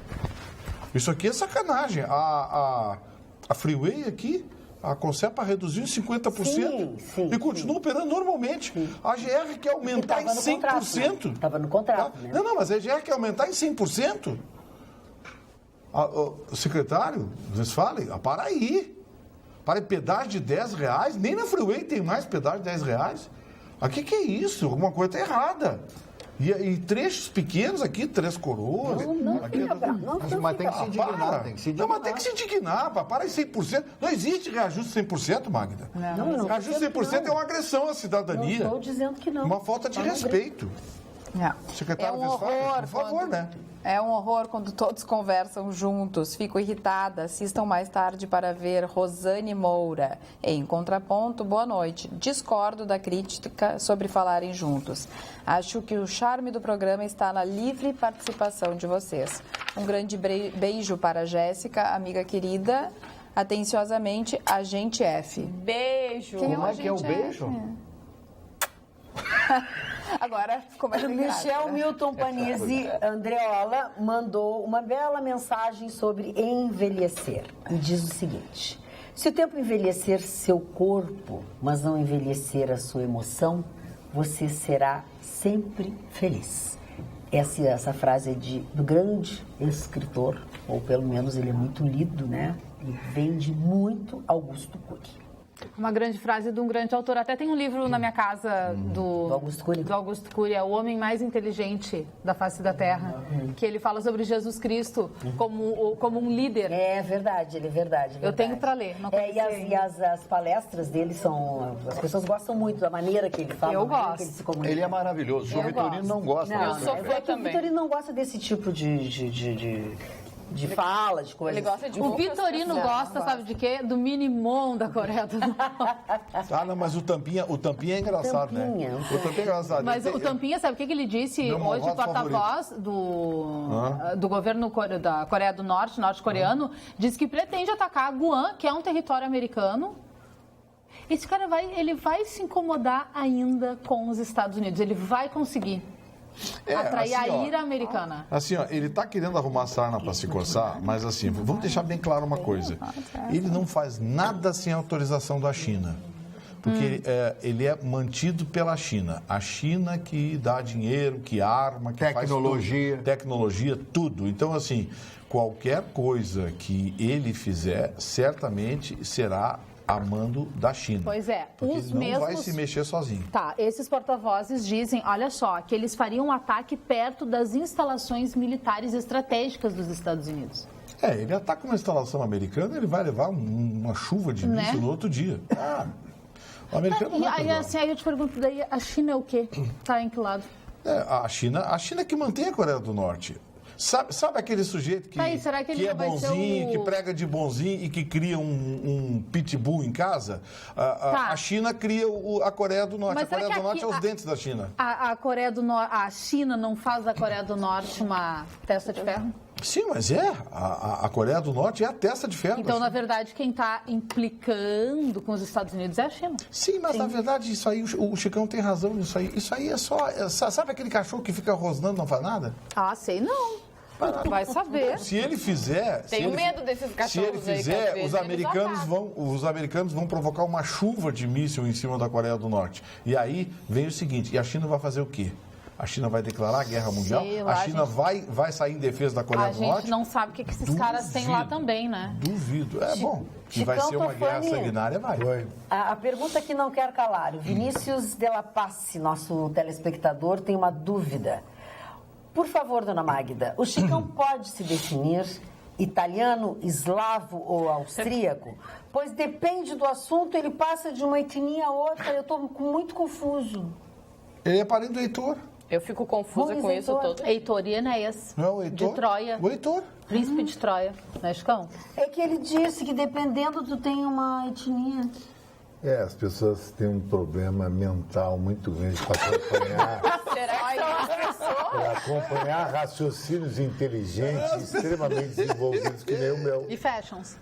Isso aqui é sacanagem. A Freeway aqui, a Concepa reduziu em 50% e continua operando normalmente. Sim. A GR quer aumentar em 100%. Estava no contrato, né? Não, mas a GR quer aumentar em 100%. O secretário, vocês falem, para aí. Para pedágio de R$10, nem na Freeway tem mais pedágio de R$10. Aqui que é isso? Alguma coisa está errada. E trechos pequenos aqui, 3 Coroas. Mas tem que se indignar. Não, mas tem que se indignar. Para em 100%. Não existe reajuste 100%, Magda. Não, reajuste 100% é uma agressão à cidadania. Não estou dizendo que não. Uma falta de respeito. Secretário Westphalen, por favor, né? É um horror quando todos conversam juntos. Fico irritada. Assistam mais tarde para ver Rosane Moura. Em contraponto, boa noite. Discordo da crítica sobre falarem juntos. Acho que o charme do programa está na livre participação de vocês. Um grande beijo para a Jéssica, amiga querida. Atenciosamente, Agente F. Beijo. Como é que é o beijo? Agora, como é que Michel Milton Panizzi Andreola mandou uma bela mensagem sobre envelhecer e diz o seguinte: Se o tempo envelhecer seu corpo, mas não envelhecer a sua emoção, você será sempre feliz. Essa frase é do grande escritor, ou pelo menos ele é muito lido, né? E vem de muito Augusto Cury. Uma grande frase de um grande autor. Até tem um livro na minha casa do Augusto Cury. Do Augusto Cury, é O Homem Mais Inteligente da Face da Terra, que ele fala sobre Jesus Cristo como um líder. É verdade, ele é verdade. Eu tenho para ler. Não e as palestras dele são... As pessoas gostam muito da maneira que ele fala. Eu gosto. Que ele se comunica. Ele é maravilhoso. O Vitorino não gosta. Eu sou fã também. O Vitorino não gosta desse tipo de fala, de coisa. Ele gosta de O Vitorino gosta, sabe de quê? Do Minimum da Coreia do Norte. Não, mas o Tampinha é engraçado, né? O Tampinha é engraçado. Mas o Tampinha, sabe o que ele disse hoje, porta-voz do governo da Coreia do Norte, norte-coreano, disse que pretende atacar Guam, que é um território americano. Esse cara ele vai se incomodar ainda com os Estados Unidos, ele vai conseguir. Atrair a ira americana. Assim, ele está querendo arrumar sarna para se coçar, mas assim, vamos deixar bem claro uma coisa. Ele não faz nada sem autorização da China. Porque ele é mantido pela China. A China que dá dinheiro, que arma, que tecnologia. Faz tudo. Tecnologia, tudo. Então, assim, qualquer coisa que ele fizer, certamente será a mando da China. Pois é. Porque ele não vai se mexer sozinho. Tá, esses porta-vozes dizem, olha só, que eles fariam um ataque perto das instalações militares estratégicas dos Estados Unidos. Ele ataca uma instalação americana, ele vai levar uma chuva de míssil no outro dia. O americano não aí eu te pergunto, daí a China é o quê? Tá em que lado? A China que mantém a Coreia do Norte. Sabe aquele sujeito que é bonzinho, que prega de bonzinho e que cria um pitbull em casa? A China cria a Coreia do Norte. Mas a Coreia do Norte é os dentes da China. A China não faz da Coreia do Norte uma testa de ferro? Sim, mas a Coreia do Norte é a testa de ferro. Então, na verdade, quem está implicando com os Estados Unidos é a China. Sim, mas na verdade, isso aí, o Chicão tem razão nisso aí. Isso aí é só... Sabe aquele cachorro que fica rosnando e não faz nada? Sei não. Vai saber. Se ele fizer... Tenho medo desses cachorros. Se ele fizer, os americanos vão provocar uma chuva de míssil em cima da Coreia do Norte. E aí vem o seguinte, e a China vai fazer o quê? A China vai declarar a guerra mundial? A China vai sair em defesa da Coreia do Norte? A gente não sabe o que esses caras têm lá também, né? Duvido. É bom. Que vai ser uma guerra sanguinária, vai. A pergunta que não quer calar. O Vinícius Della Pace, nosso telespectador, tem uma dúvida. Por favor, dona Magda, o Chicão pode se definir italiano, eslavo ou austríaco? Pois depende do assunto, ele passa de uma etnia a outra. Eu estou muito confuso. Ele é parente do Heitor. Eu fico confusa com isso todo. Heitor e Enéas. Não, o Heitor. De Troia. O Heitor. Príncipe de Troia, não é, Chicão? É que ele disse que dependendo tu tem uma etnia. As pessoas têm um problema mental muito grande para acompanhar. Para acompanhar raciocínios inteligentes, extremamente desenvolvidos, que nem o meu. E fashions.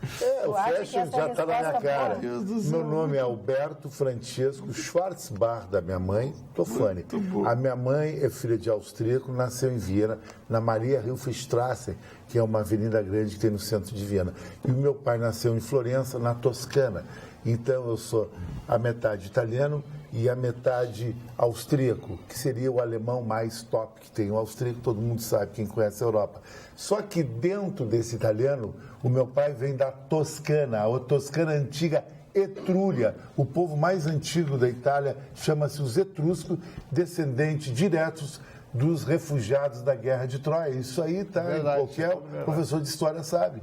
O fashion já está na minha cara. Meu nome é Alberto Francesco Schwarzbach, da minha mãe, Tofani. A minha mãe é filha de austríaco, nasceu em Viena, na Maria Hilferstrasse, que é uma avenida grande que tem no centro de Viena. E o meu pai nasceu em Florença, na Toscana. Então eu sou a metade italiano e a metade austríaco, que seria o alemão mais top que tem. O austríaco todo mundo sabe, quem conhece a Europa. Só que dentro desse italiano, o meu pai vem da Toscana, a Toscana antiga Etrúria. O povo mais antigo da Itália chama-se os etruscos, descendentes diretos dos refugiados da Guerra de Troia. Isso aí tá qualquer professor de história sabe.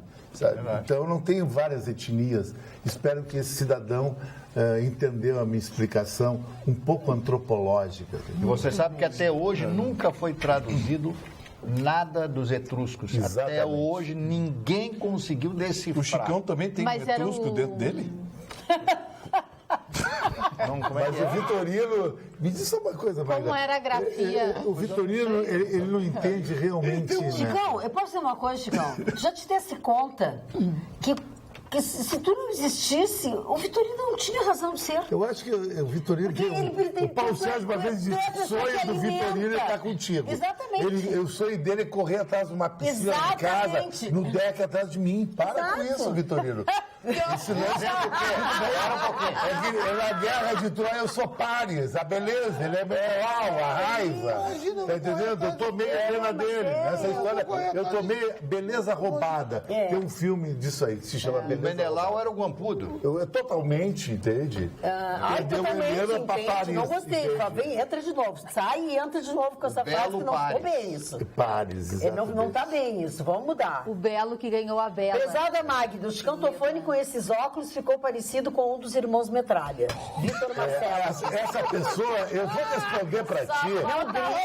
Então eu não tenho várias etnias. Espero que esse cidadão entendeu a minha explicação um pouco antropológica. E você sabe que até hoje nunca foi traduzido nada dos etruscos. Exatamente. Até hoje ninguém conseguiu decifrar. O Chicão também tem um etrusco dentro dele? Mas o Vitorino, me diz só uma coisa, Magda. Como era a grafia? O Vitorino, ele não entende realmente. Chicão, eu posso dizer uma coisa, Chicão? Já te desse conta que se tu não existisse, o Vitorino não tinha razão de ser. Eu acho que o Vitorino o Paulo Sérgio uma vez disse: o sonho do Vitorino é estar contigo. Exatamente. O sonho dele é correr atrás de uma piscina de casa, no deck atrás de mim. Para com isso, Vitorino. Isso não é na guerra de Troia eu sou Paris, a beleza, ele é leal, a raiva. Tá entendendo? Eu tomei a pena dele. Nessa história, eu tomei beleza roubada. Tem um filme disso aí que se chama Beleza Roubada. Menelau era o Guampudo. Totalmente, entende? Totalmente, não gostei. Vem, entra de novo. Sai e entra de novo com essa frase que não ficou bem isso. Paris, exatamente. Não tá bem isso, vamos mudar. O Belo que ganhou a Bela. Pesada Magda, o Scantofone com esses óculos ficou parecido com um dos irmãos Metralha. Vitor Marcelo. Essa pessoa, eu vou responder pra ti.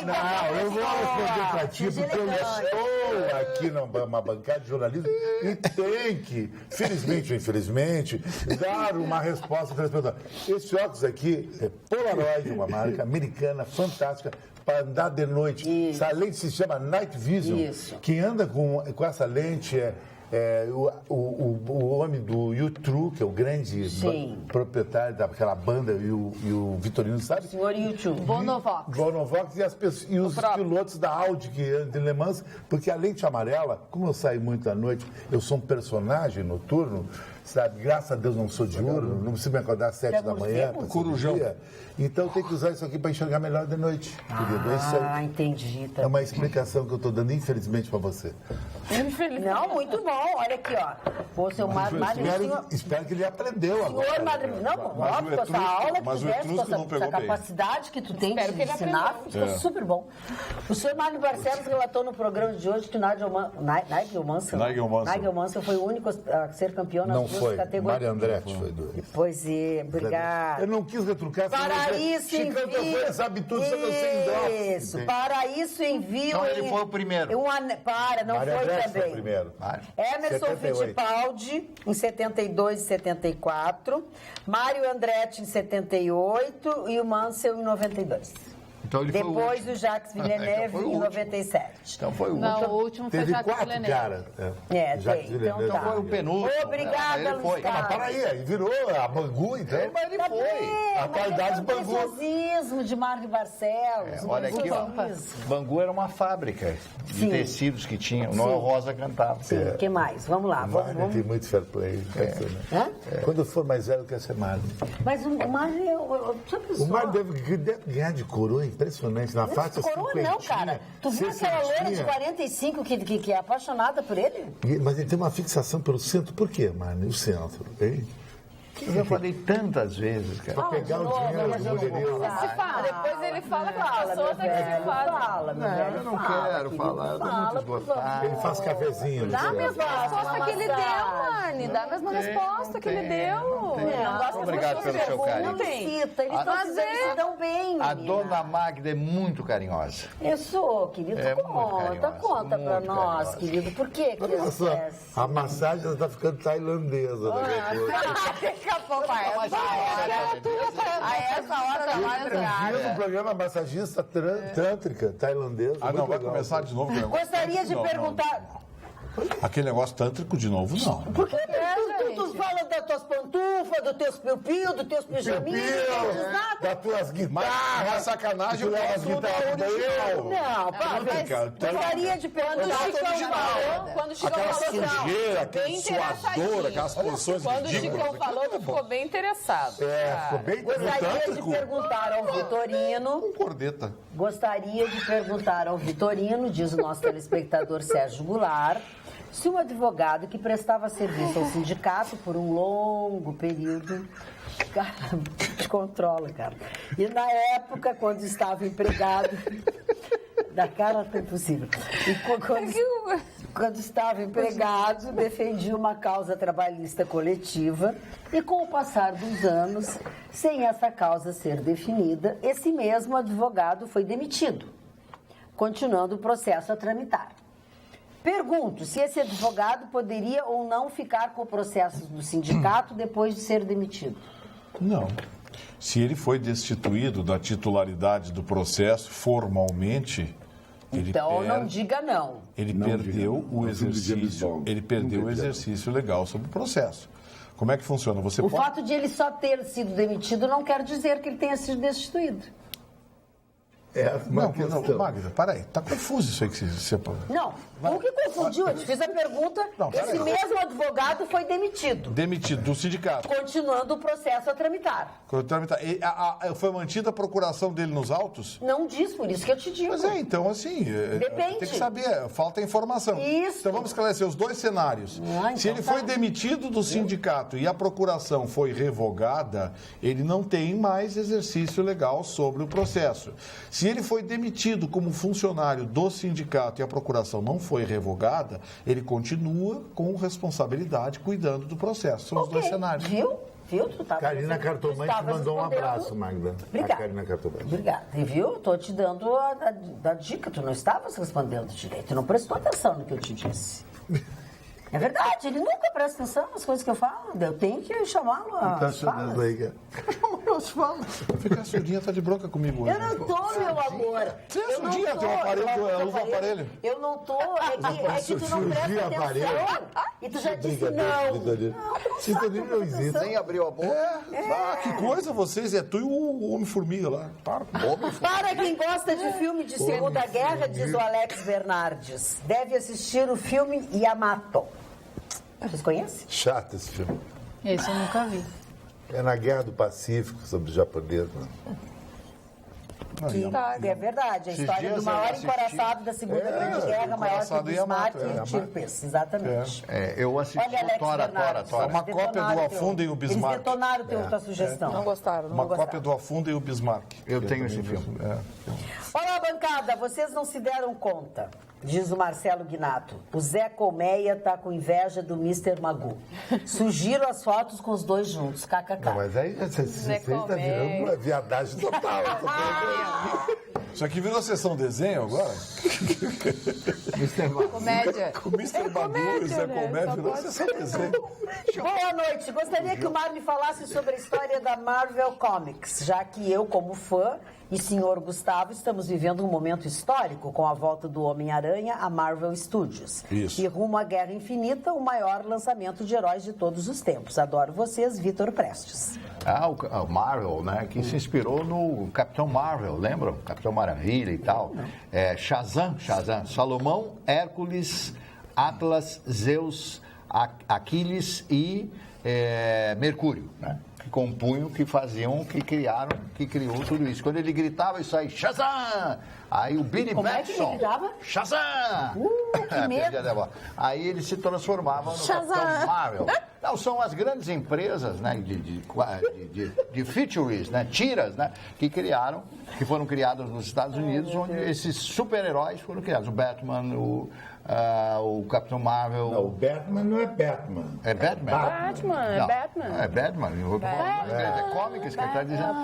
Não, eu vou responder pra ti, porque eu estou aqui numa bancada de jornalismo e tem que, felizmente ou infelizmente, dar uma resposta para as pessoas. Esse óculos aqui é Polaroid, uma marca americana fantástica, para andar de noite. Isso. Essa lente se chama Night Vision. Isso. Quem anda com essa lente o homem do U2, que é o grande proprietário daquela banda, e o Vitorino, sabe? Senhor U2. Bonovox e os pilotos da Audi que andam em Le Mans, porque a lente amarela, como eu saio muito à noite, eu sou um personagem noturno, sabe? Graças a Deus não sou diurno, não preciso me acordar às 7 da manhã. Corujão. Então tem que usar isso aqui para enxergar melhor de noite. Entendi. Tá. É uma explicação que eu estou dando, infelizmente, para você. Não, muito bom. Olha aqui, ó. Pô, seu espero que ele aprendeu agora. Senhor Madre... Não, óbvio, com essa aula que tu desse, com essa capacidade que tu tem de ensinar, ficou super bom. O senhor Mário Barcelos relatou no programa de hoje que o Nigel Mansell foi o único a ser campeão nas duas categorias. Mário Andretti foi do... Pois é, obrigado. Eu não quis retrucar. Para isso envio... sabe tudo, só eu sei Isso, para isso envio... Então ele foi o primeiro. Não Mário foi Andretti também. Foi o primeiro. Emerson 78. Fittipaldi, em 72 e 74. Mário Andretti, em 78. E o Mansell, em 92. Então ele depois o Jacques Villeneuve, em 97. Então foi o último. Não, o último foi Jacques Villeneuve. Cara. Então foi o penúltimo. Obrigada, Luiz Carlos. Mas peraí, virou a Bangu, então. Mas ele foi. A qualidade de Bangu. O preciosismo de Marco Barcelos. Olha aqui, ó. Bangu era uma fábrica de tecidos que tinha. O Noel Rosa cantava. Sim, o que mais? Vamos lá. Vamos. Tem muito fair play. Quando eu for mais velho, eu quero ser Mário. Mas o Mário... O Mário deve ganhar de coroa, impressionante. Na faixa coroa não, cara. Tu viu aquela loira de 45 que é apaixonada por ele? Mas ele tem uma fixação pelo centro. Por quê, Mário? O centro, hein? Eu já falei tantas vezes, cara. Pra pegar o dinheiro do mulherio. Depois ele fala que a pessoa tem que se fala. Eu não quero falar, eu tô muito esgotado. Ele faz cafezinho. Dá a mesma resposta que ele deu, Marne. Dá a mesma resposta que ele deu. Obrigado pelo seu carinho. Eles se dão bem, a dona Magda é muito carinhosa. Eu sou, querido. Conta pra nós, querido. Por que olha só, a massagem está ficando tailandesa. Daqui a pouco a essa hora tá mais grave. No programa massagista tântrica tailandesa. Não, vai começar de novo. Gostaria de perguntar... Aquele negócio tântrico de novo, não. Por que tu fala das tuas pantufas, dos teus piu-piu, dos teus pijaminhas, das tuas guitarras? Mas sacanagem, eu posso Não, gostaria de perguntar... Quando o Chicão falou... Aquela sujeira, aquele suador, aquelas posições ridículas. Quando o Chicão falou, tu ficou bem interessado. Ficou bem interessado. Gostaria de perguntar ao Vitorino... Cordeta. Gostaria de perguntar ao Vitorino, diz o nosso telespectador Sérgio Goulart, se um advogado que prestava serviço ao sindicato por um longo período... Cara, te controla, cara. E na época, quando estava empregado... Da cara foi impossível. E quando estava empregado, defendia uma causa trabalhista coletiva e, com o passar dos anos, sem essa causa ser definida, esse mesmo advogado foi demitido, continuando o processo a tramitar. Pergunto se esse advogado poderia ou não ficar com o processo do sindicato depois de ser demitido. Não. Se ele foi destituído da titularidade do processo formalmente... Não diga não. Ele perdeu o exercício. Ele perdeu o exercício legal sobre o processo. Como é que funciona? O fato de ele só ter sido demitido não quer dizer que ele tenha sido destituído. Não, Magda, peraí. Tá confuso isso aí que você... Não, o que confundiu? Eu te fiz a pergunta. Esse mesmo advogado foi demitido. Demitido do sindicato. Continuando o processo a tramitar. Foi mantida a procuração dele nos autos? Não diz, por isso que eu te digo. Mas então assim... Depende. Tem que saber, falta informação. Isso. Então vamos esclarecer os dois cenários. Se ele foi demitido do sindicato e a procuração foi revogada, ele não tem mais exercício legal sobre o processo. Se ele foi demitido como funcionário do sindicato e a procuração não foi revogada, ele continua com responsabilidade cuidando do processo. São os dois cenários. Viu? Karina Cartomante mandou um abraço, Magda. Obrigada. Karina Cartomante. Obrigada. E viu? Estou te dando a dica. Tu não estavas respondendo direito. Tu não prestou atenção no que eu te disse. É verdade, ele nunca presta atenção nas coisas que eu falo. Eu tenho que chamá-lo a. Tá chorando aí, cara. Chamá-lo às falas. Ficar surdinha, tá de bronca comigo hoje. Eu não tô, meu amor. Você é surdinha, tem um aparelho, usa o aparelho. Eu não tô, é que tu não presta atenção. E tu já disse não. Sintonia não existe. Nem abriu a boca. Que coisa vocês, é tu e o Homem-Formiga lá. Para quem gosta de filme de Segunda Guerra, diz o Alex Bernardes, deve assistir o filme Yamato. Vocês conhecem? Chato esse filme. Esse eu nunca vi. É na Guerra do Pacífico, sobre os japoneses. É verdade, a história do maior encoraçado da Segunda Grande Guerra, maior que o Bismarck e Tirpitz, exatamente. Eu assisti Olha, Tora. Uma cópia do Afundem o Bismarck. Eles detonaram tua sugestão. Não gostaram, Uma cópia do Afundem o Bismarck. Eu tenho esse filme. Olá, bancada, vocês não se deram conta, diz o Marcelo Guinato. O Zé Colmeia tá com inveja do Mr. Magoo. Sugiro as fotos com os dois juntos, kkk. Não, mas aí você tá virando uma viadagem total. Isso aqui virou sessão desenho agora? Comédia. O Mr. Magoo e o Zé Colmeia virou sessão desenho. Boa noite. Gostaria que o Mar me falasse sobre a história da Marvel Comics, já que eu, como fã, e senhor Gustavo, estamos vivendo um momento histórico com a volta do Homem-Aranha à Marvel Studios. Isso. E rumo à Guerra Infinita, o maior lançamento de heróis de todos os tempos. Adoro vocês, Vitor Prestes. O Marvel, né? Que se inspirou no Capitão Marvel, lembram? Capitão Maravilha e tal. Shazam. Salomão, Hércules, Atlas, Zeus, Aquiles e Mercúrio, né? Que compunham, que faziam, que criou tudo isso. Quando ele gritava isso aí, Shazam! Aí o Billy Como é que ele gritava? Shazam! Que medo! Aí ele se transformava no Capitão Marvel. Não, são as grandes empresas, né, de features, né, tiras, né, que foram criadas nos Estados Unidos, onde esses super-heróis foram criados. O Batman, o Capitão Marvel... Não, o Batman não é Batman. É Batman? Batman. É Batman. É cómics que está dizendo.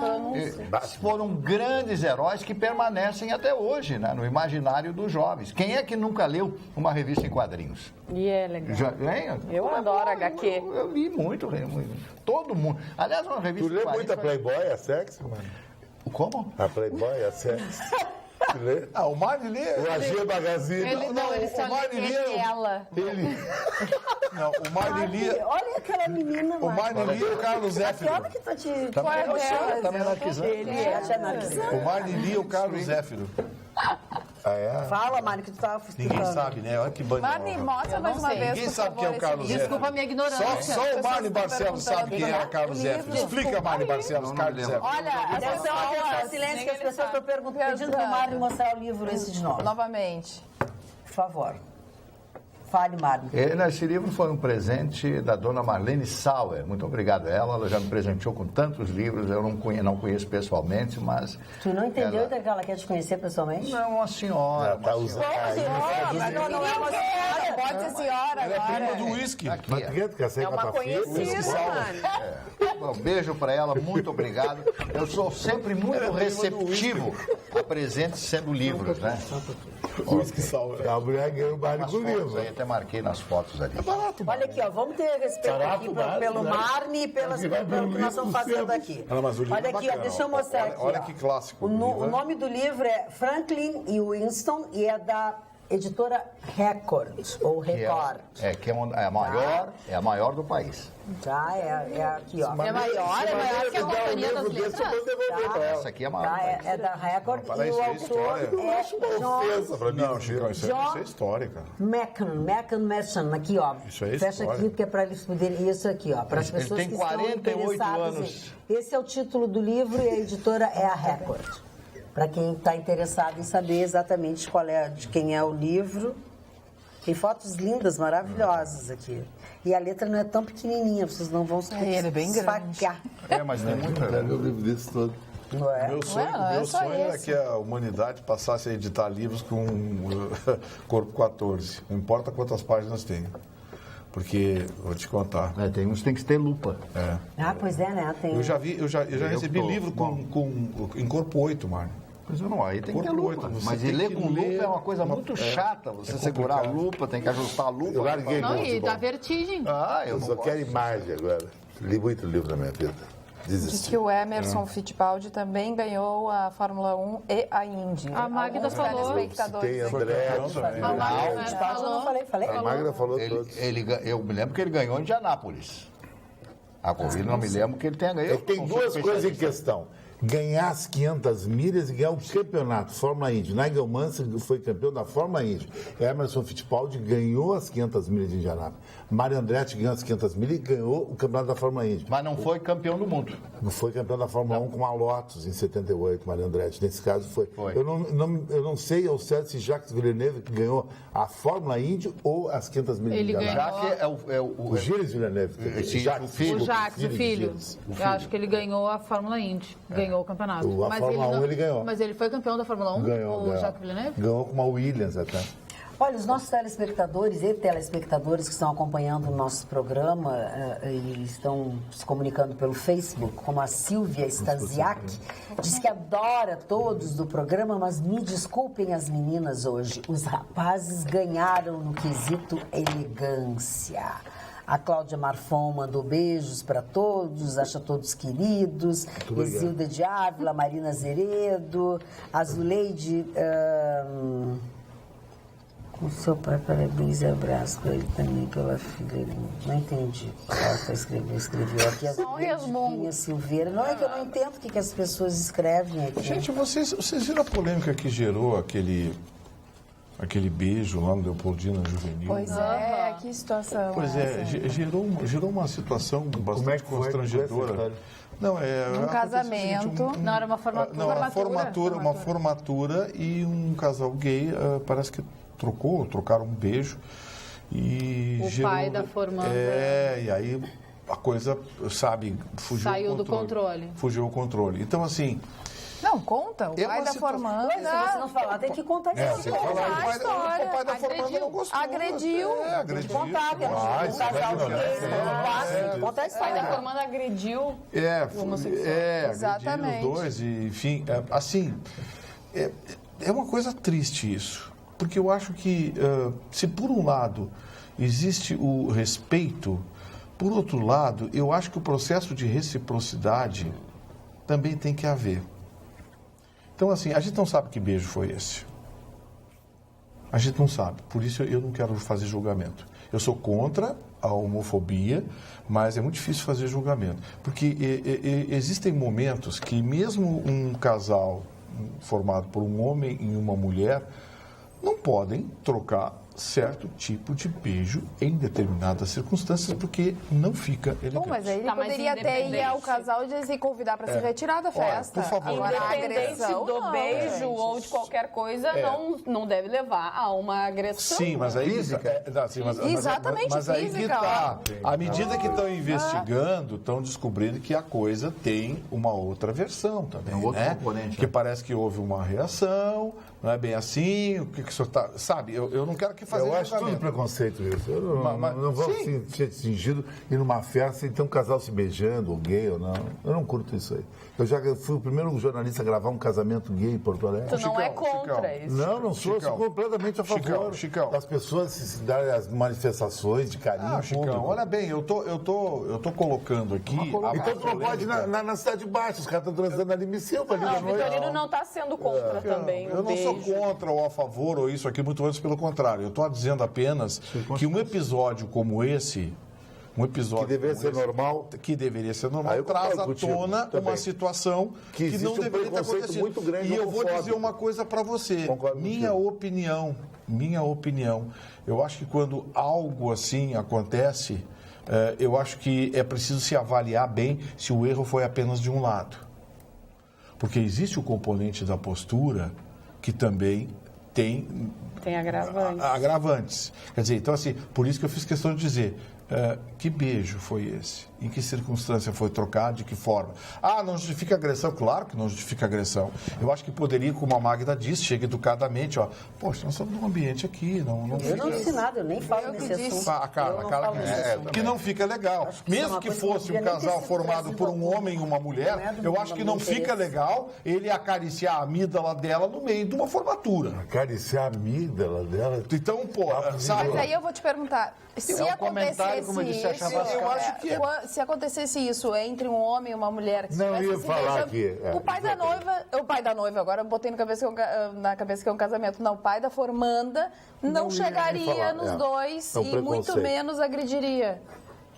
Foram grandes heróis que permanecem até hoje, né, no imaginário dos jovens. Quem é que nunca leu uma revista em quadrinhos? E é legal. Eu adoro HQ. Eu li muito. Todo mundo. Aliás, uma revista Tu lê muito a Playboy, a sexy, mano? Como? A Playboy, a sexy. O Marne lê. O AG Magazine. Ele só lê ela. Não, o Marne lia. Olha aquela menina lá. O Marne lia o Carlos Zéfiro. Aquela que tá te... Tá me anarquizando. O Marne lia o Carlos Zéfiro. Fala, Mário, que tu tava... Ninguém sabe, né? Olha que banho. Marne, mostra mais uma vez. Ninguém sabe quem é o Carlos Zéfiro. Desculpa a minha ignorância. Só o Marne Barcelos sabe quem é o Carlos Zéfiro. Explica, Marne Barcelos, Carlos Zéfiro. Olha, atenção, silêncio, que as pessoas estão pedindo pro Mário mostrar o livro esse de novo. Novamente. Por favor. Fale, Mário. Esse livro foi um presente da dona Marlene Sauer. Muito obrigado a ela. Ela já me presenteou com tantos livros. Eu não conheço pessoalmente, mas... Tu não entendeu que ela quer te conhecer pessoalmente? Não, uma senhora. Tá usando. Não é uma senhora. Pode ser senhora Ela é agora. prima do uísque. É uma conhecida, mano. Um beijo para ela, muito obrigado. Eu sou sempre muito receptivo a presentes sendo livros, né? Uísque Sauer. A mulher ganhou o baile com o livro. Aí até marquei nas fotos ali. Olha aqui, ó, vamos ter respeito aqui pelo Marne e pelo que nós estamos fazendo aqui. Olha aqui, ó, deixa eu mostrar aqui. Olha que clássico. O nome do livro é Franklin e Winston e é da editora Record, ou Record. Que é a maior do país. Tá, é aqui, ó. É maior que a Companhia das Letras. Essa aqui é a maior. É da Record e o autor é Não, Chico, isso é história, cara. Mecan, aqui, ó. Isso é Fecha história. aqui, porque é para eles poderem... Isso aqui, ó. Para as pessoas tem que estão 48 interessadas. anos. Esse é o título do livro e a editora é a Record. Para quem está interessado em saber exatamente de quem é o livro. Tem fotos lindas, maravilhosas aqui. E a letra não é tão pequenininha, vocês não vão se esfaquear. Mas tem muita. Eu livro desse todo. Não é? Meu sonho era que a humanidade passasse a editar livros com corpo 14. Não importa quantas páginas tem. Porque, vou te contar. Tem uns que tem que ter lupa. Pois é, né? Tem... Eu já recebi livro em corpo 8, Mário. Pois não, aí tem que ter Corpo lupa. 8, Mas tem ler que com lupa ler é uma coisa muito chata. Você segurar a lupa, tem que ajustar a lupa. Eu larguei Não, e muito dá bom. vertigem. Eu só quero imagem agora. Li muito livro na minha vida. Diz que o Emerson Fittipaldi também ganhou a Fórmula 1 e a Indy. A Magda falou. Tem André. A Magda falou. Falei. A Magda falou todos. Eu me lembro que ele ganhou em Indianápolis. A corrida, não me lembro que ele tenha ganhado. Tem duas coisas em questão. Ganhar as 500 milhas e ganhar o campeonato Fórmula Indy. Nigel Mansell foi campeão da Fórmula Indy. Emerson Fittipaldi ganhou as 500 milhas de Indianápolis. Mário Andretti ganhou as 500 milhas e ganhou o campeonato da Fórmula Indy. Mas não foi campeão do mundo. Não foi campeão da Fórmula 1 com a Lotus em 78, Mário Andretti. Nesse caso foi. Eu não sei ao certo se Jacques Villeneuve que ganhou a Fórmula Indy ou as 500 milhas de Indianápolis. Jacques O Gilles Villeneuve. O Jacques, o filho. Eu acho que ele ganhou a Fórmula Indy. Ganhou o campeonato. A Fórmula 1 ele ganhou. Mas ele foi campeão da Fórmula 1? Ganhou. O Jacques Villeneuve? Ganhou com uma Williams até. Olha, os nossos telespectadores e telespectadores que estão acompanhando o nosso programa e estão se comunicando pelo Facebook, como a Silvia Stasiak, diz que adora todos do programa, mas me desculpem as meninas hoje, os rapazes ganharam no quesito elegância. A Cláudia Marfon mandou beijos para todos, acha todos queridos. Exilda de Ávila, Marina Zeredo, a Zuleide... O seu pai, parabéns e abraço para ele também, pela filha. Não entendi. Ela escreveu aqui. Só um resmungo. Silveira. Não é que eu não entendo o que as pessoas escrevem aqui. Gente, vocês viram a polêmica que gerou aquele beijo lá no Leopoldina Juvenil? Pois é, que situação. Pois é, gerou uma situação bastante constrangedora. Não, um casamento. Não, era uma formatura. Uma formatura e um casal gay, parece que trocaram um beijo e pai da formanda. E aí a coisa, saiu do controle. Fugiu o controle. Então, assim... Não, conta. O pai da formanda... Mas se você não falar, tem que contar a história. O pai da formanda não gostou. Agrediu. Tem que contar, que um casal gay. Conta a O pai da formanda agrediu o homossexual. Exatamente. Agrediu os dois, e, enfim, é uma coisa triste isso. Porque eu acho que, se por um lado existe o respeito, por outro lado, eu acho que o processo de reciprocidade também tem que haver. Então, assim, a gente não sabe que beijo foi esse. A gente não sabe. Por isso eu não quero fazer julgamento. Eu sou contra a homofobia, mas é muito difícil fazer julgamento. Porque existem momentos que mesmo um casal formado por um homem e uma mulher não podem trocar certo tipo de beijo em determinadas circunstâncias, porque não fica elegante. Mas aí ele poderia até ir ao casal e se convidar para se retirar da festa. Por favor. Independente do beijo ou de qualquer coisa, não deve levar a uma agressão. Sim, mas aí... Física. Exatamente, mas aí física. Que tá. À medida que estão investigando, estão descobrindo que a coisa tem uma outra versão também, outro componente. Que parece que houve uma reação, não é bem assim, o que o senhor está... Sabe, eu não quero que fazer eu acho tudo preconceito isso. Eu não vou ser atingido ir numa festa e ter um casal se beijando, ou gay ou não. Eu não curto isso aí. Eu já fui o primeiro jornalista a gravar um casamento gay em Porto Alegre. Tu não é contra isso? Não sou. Eu sou completamente a favor das pessoas se darem as manifestações de carinho. Chicão, olha bem, eu tô colocando aqui... Então tu não pode ir na Cidade Baixa, os caras estão transando ali em Silva. Não, o Vitorino não está sendo contra também. Eu não sou sou contra ou a favor ou isso aqui, muito antes pelo contrário. Eu estou dizendo apenas que um episódio como esse... que deveria ser normal. Que deveria ser normal. Traz à tona uma situação que não deveria ter acontecido. Muito grande, e eu vou dizer uma coisa para você. Minha opinião, eu acho que quando algo assim acontece, eu acho que é preciso se avaliar bem se o erro foi apenas de um lado. Porque existe o componente da postura que também tem agravantes. Quer dizer, então assim, por isso que eu fiz questão de dizer... que beijo foi esse? Em que circunstância foi trocado? De que forma? Não justifica agressão? Claro que não justifica agressão. Eu acho que poderia, como a Magda disse, chega educadamente, poxa, nós estamos num ambiente aqui, eu não disse nada, eu nem falo nesse assunto. Que não fica legal. Mesmo que fosse um casal formado por um homem e uma mulher, eu acho que não fica legal ele acariciar a amígdala dela no meio de uma formatura. Acariciar a amígdala dela? Então, sabe? Mas aí eu vou te perguntar, se acontecesse como eu disse, se acontecesse isso entre um homem e uma mulher, que não ia falar aqui. O pai da noiva, agora eu botei na cabeça que é um casamento. Não, o pai da formanda não chegaria nos dois e muito menos agrediria.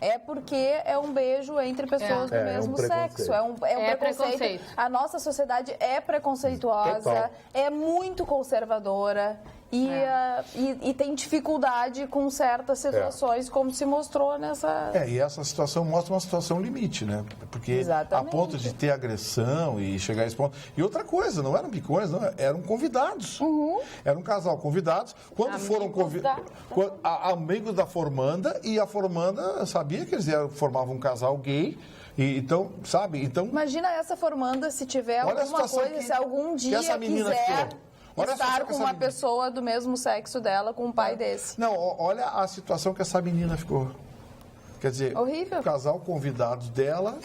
É porque é um beijo entre pessoas do mesmo sexo. É um preconceito. A nossa sociedade é preconceituosa, é muito conservadora. E tem dificuldade com certas situações, como se mostrou nessa... E essa situação mostra uma situação limite, né? Porque a ponto de ter agressão e chegar a esse ponto... E outra coisa, não eram bicões, não, eram convidados. Era um casal convidados. Quando foram convidados... Amigos da formanda, e a formanda sabia que eles formavam um casal gay... Então, sabe? Imagina essa formanda se tiver alguma coisa, se algum dia quiser... estar com uma pessoa do mesmo sexo dela, com um pai desse. Não, olha a situação que essa menina ficou. Quer dizer, horrível. O casal convidados dela...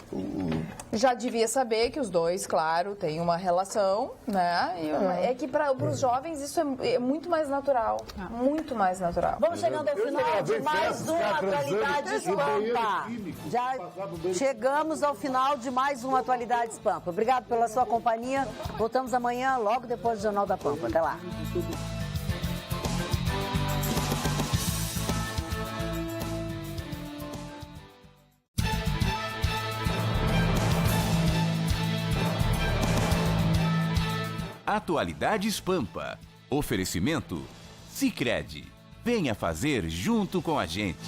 Já devia saber que os dois, claro, têm uma relação, né? É que para os jovens isso é muito mais natural. Muito mais natural. Vamos chegando ao final de mais uma Atualidade Espampa. Já chegamos ao final de mais uma Atualidade Espampa. Obrigado pela sua companhia. Voltamos amanhã, logo depois do Jornal da Pampa. Até lá. Atualidades Pampa. Oferecimento Sicredi. Venha fazer junto com a gente.